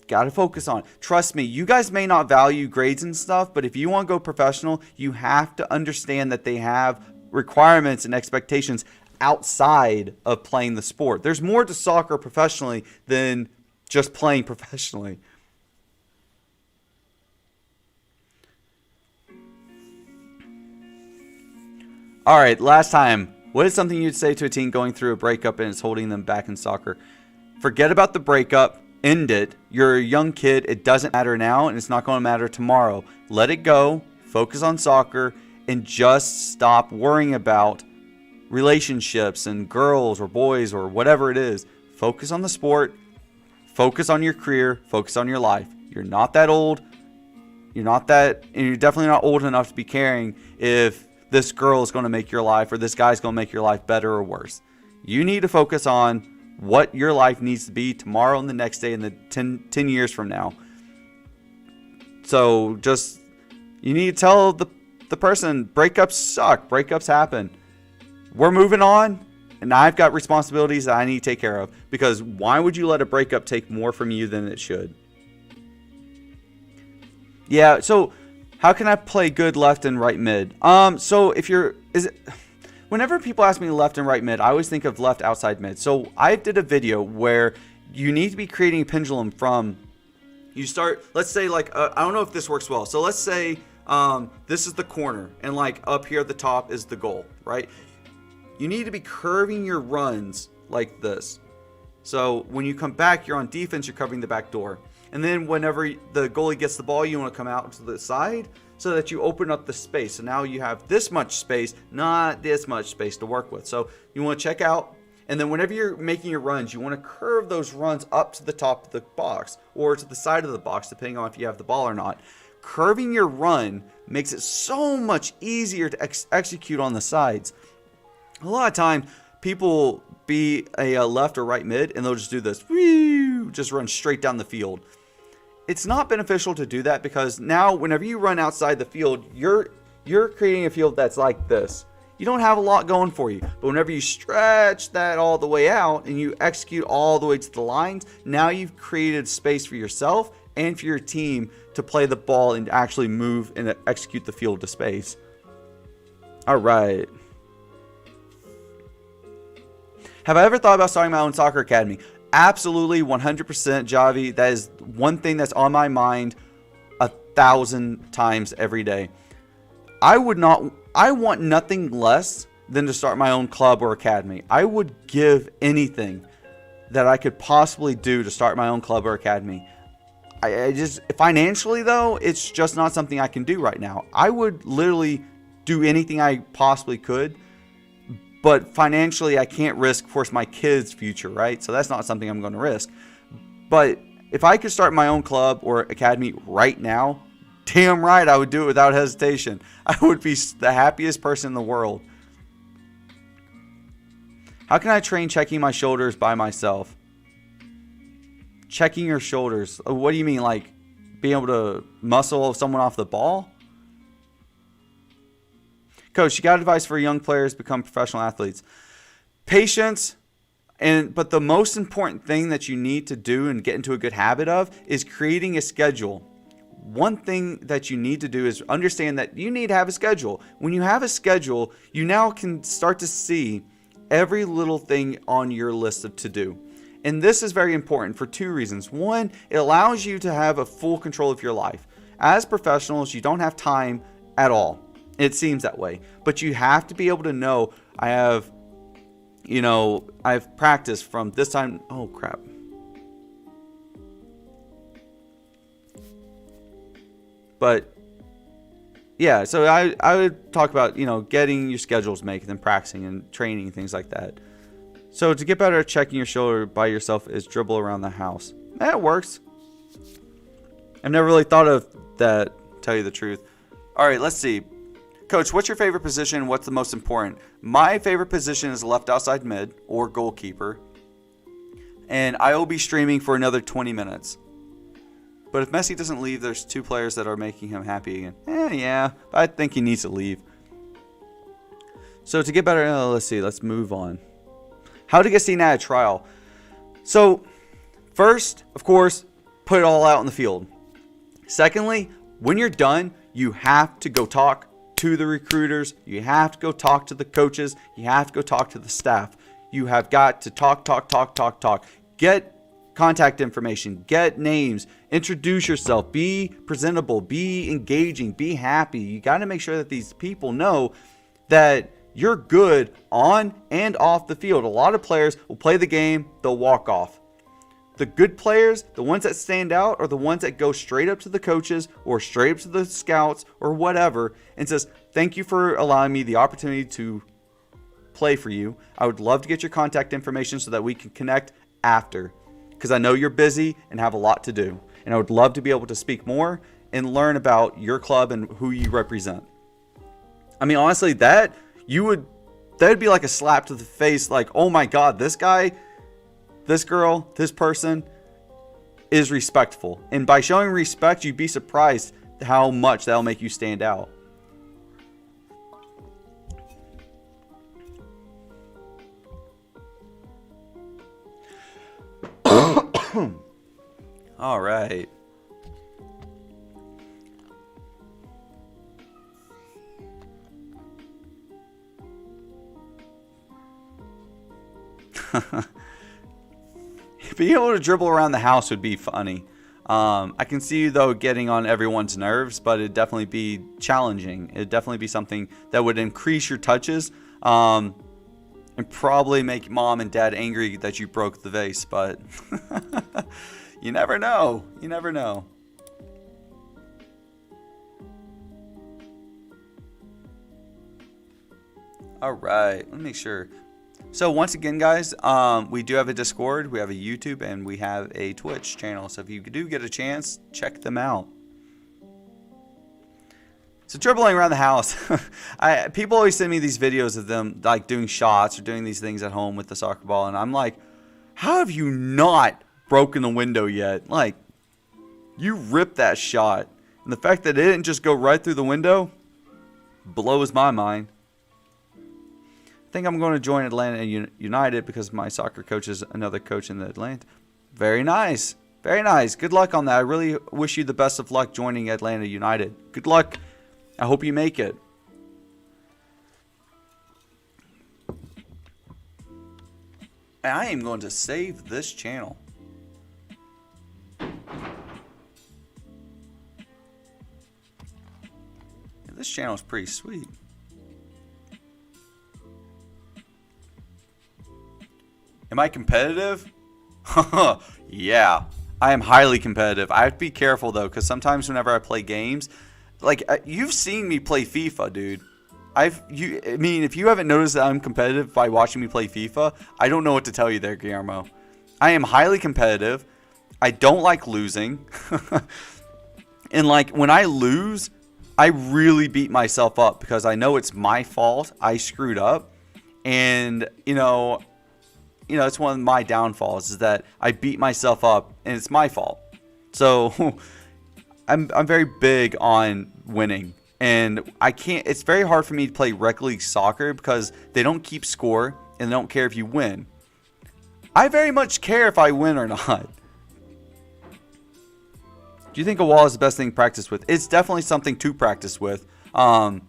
got to focus on it. Trust me, you guys may not value grades and stuff, but if you want to go professional, you have to understand that they have requirements and expectations outside of playing the sport. There's more to soccer professionally than just playing professionally. All right, last time. What is something you'd say to a teen going through a breakup and it's holding them back in soccer? Forget about the breakup. End it. You're a young kid. It doesn't matter now, and it's not going to matter tomorrow. Let it go. Focus on soccer, and just stop worrying about relationships and girls or boys or whatever it is. Focus on the sport. Focus on your career. Focus on your life. You're not that old. And you're definitely not old enough to be caring if this girl is going to make your life or this guy's going to make your life better or worse. You need to focus on what your life needs to be tomorrow and the next day and the 10 years from now. So you need to tell the person, breakups suck. Breakups happen. We're moving on, and I've got responsibilities that I need to take care of. Because why would you let a breakup take more from you than it should? Yeah, so how can I play good left and right mid? Whenever people ask me left and right mid, I always think of left outside mid. So I did a video where you need to be creating a pendulum from, let's say I don't know if this works well. So let's say this is the corner and like up here at the top is the goal, right? You need to be curving your runs like this. So when you come back, you're on defense, you're covering the back door. And then whenever the goalie gets the ball, you want to come out to the side so that you open up the space. So now you have this much space, not this much space to work with. So you want to check out, and then whenever you're making your runs, you want to curve those runs up to the top of the box or to the side of the box, depending on if you have the ball or not. Curving your run makes it so much easier to execute on the sides. A lot of times, people be a left or right mid, and they'll just do this, just run straight down the field. It's not beneficial to do that because now whenever you run outside the field, you're creating a field that's like this. You don't have a lot going for you. But whenever you stretch that all the way out and you execute all the way to the lines, now you've created space for yourself and for your team to play the ball and actually move and execute the field to space. All right. Have I ever thought about starting my own soccer academy? Absolutely, 100%, Javi. That is one thing that's on my mind 1,000 times every day. I want nothing less than to start my own club or academy. I would give anything that I could possibly do to start my own club or academy. I just, financially though, it's just not something I can do right now. I would literally do anything I possibly could. But financially, I can't risk, of course, my kids' future, right? So that's not something I'm going to risk. But if I could start my own club or academy right now, damn right, I would do it without hesitation. I would be the happiest person in the world. How can I train checking my shoulders by myself? Checking your shoulders. What do you mean, like being able to muscle someone off the ball? Coach, you got advice for young players to become professional athletes. Patience, but the most important thing that you need to do and get into a good habit of is creating a schedule. one thing that you need to do is understand that you need to have a schedule. When you have a schedule, you now can start to see every little thing on your list of to do. And this is very important for two reasons. One, it allows you to have a full control of your life. As professionals, you don't have time at all. It seems that way. But you have to be able to know, I've practiced from this time. Oh, crap. But yeah, so I would talk about, getting your schedules made and then practicing and training and things like that. So to get better at checking your shoulder by yourself is dribble around the house. That works. I've never really thought of that, tell you the truth. All right, let's see. Coach, what's your favorite position? What's the most important? My favorite position is left outside mid or goalkeeper. And I will be streaming for another 20 minutes. But if Messi doesn't leave, there's two players that are making him happy again. Yeah, I think he needs to leave. So to get better, let's move on. How to get seen at a trial. So first, of course, put it all out in the field. Secondly, when you're done, you have to go talk to the recruiters. You have to go talk to the coaches. You have to go talk to the staff. You have got to talk. Get contact information, get names, introduce yourself, be presentable, be engaging, be happy. You got to make sure that these people know that you're good on and off the field. A lot of players will play the game, they'll walk off. The good players, the ones that stand out, are the ones that go straight up to the coaches or straight up to the scouts or whatever and says, thank you for allowing me the opportunity to play for you. I would love to get your contact information so that we can connect after. Because I know you're busy and have a lot to do. And I would love to be able to speak more and learn about your club and who you represent. I mean, honestly, that would be like a slap to the face. Like, oh my God, this guy, this girl, this person is respectful. And by showing respect, you'd be surprised how much that'll make you stand out. All right. Being able to dribble around the house would be funny. I can see you, though, getting on everyone's nerves, but it'd definitely be challenging. It'd definitely be something that would increase your touches. And probably make mom and dad angry that you broke the vase, but you never know. You never know. All right, let me make sure. So once again, guys, we do have a Discord, we have a YouTube, and we have a Twitch channel. So if you do get a chance, check them out. So dribbling around the house, people always send me these videos of them like doing shots or doing these things at home with the soccer ball, and I'm like, how have you not broken the window yet? Like, you ripped that shot, and the fact that it didn't just go right through the window blows my mind. I think I'm going to join Atlanta United because my soccer coach is another coach in the Atlanta. Very nice, very nice. Good luck on that. I really wish you the best of luck joining Atlanta United. Good luck. I hope you make it. And I am going to save this channel. This channel is pretty sweet. Am I competitive? Yeah, I am highly competitive. I have to be careful though, because sometimes whenever I play games, like, you've seen me play FIFA, dude. I mean, if you haven't noticed that I'm competitive by watching me play FIFA, I don't know what to tell you there, Guillermo. I am highly competitive. I don't like losing. And, like, when I lose, I really beat myself up because I know it's my fault. I screwed up. And, it's one of my downfalls is that I beat myself up and it's my fault. So I'm very big on winning, and I can't. It's very hard for me to play rec league soccer because they don't keep score and they don't care if you win. I very much care if I win or not. Do you think a wall is the best thing to practice with? It's definitely something to practice with. And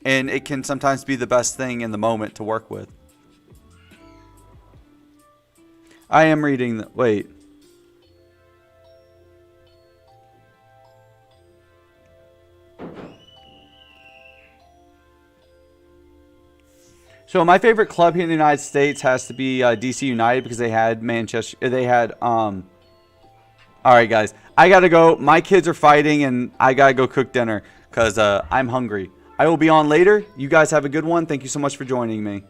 it can sometimes be the best thing in the moment to work with. I am reading the... Wait. So my favorite club here in the United States has to be DC United because they had Manchester. They had All right, guys, I gotta go. My kids are fighting, and I gotta go cook dinner because I'm hungry. I will be on later. You guys have a good one. Thank you so much for joining me.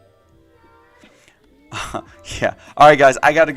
Yeah. All right, guys, I gotta go.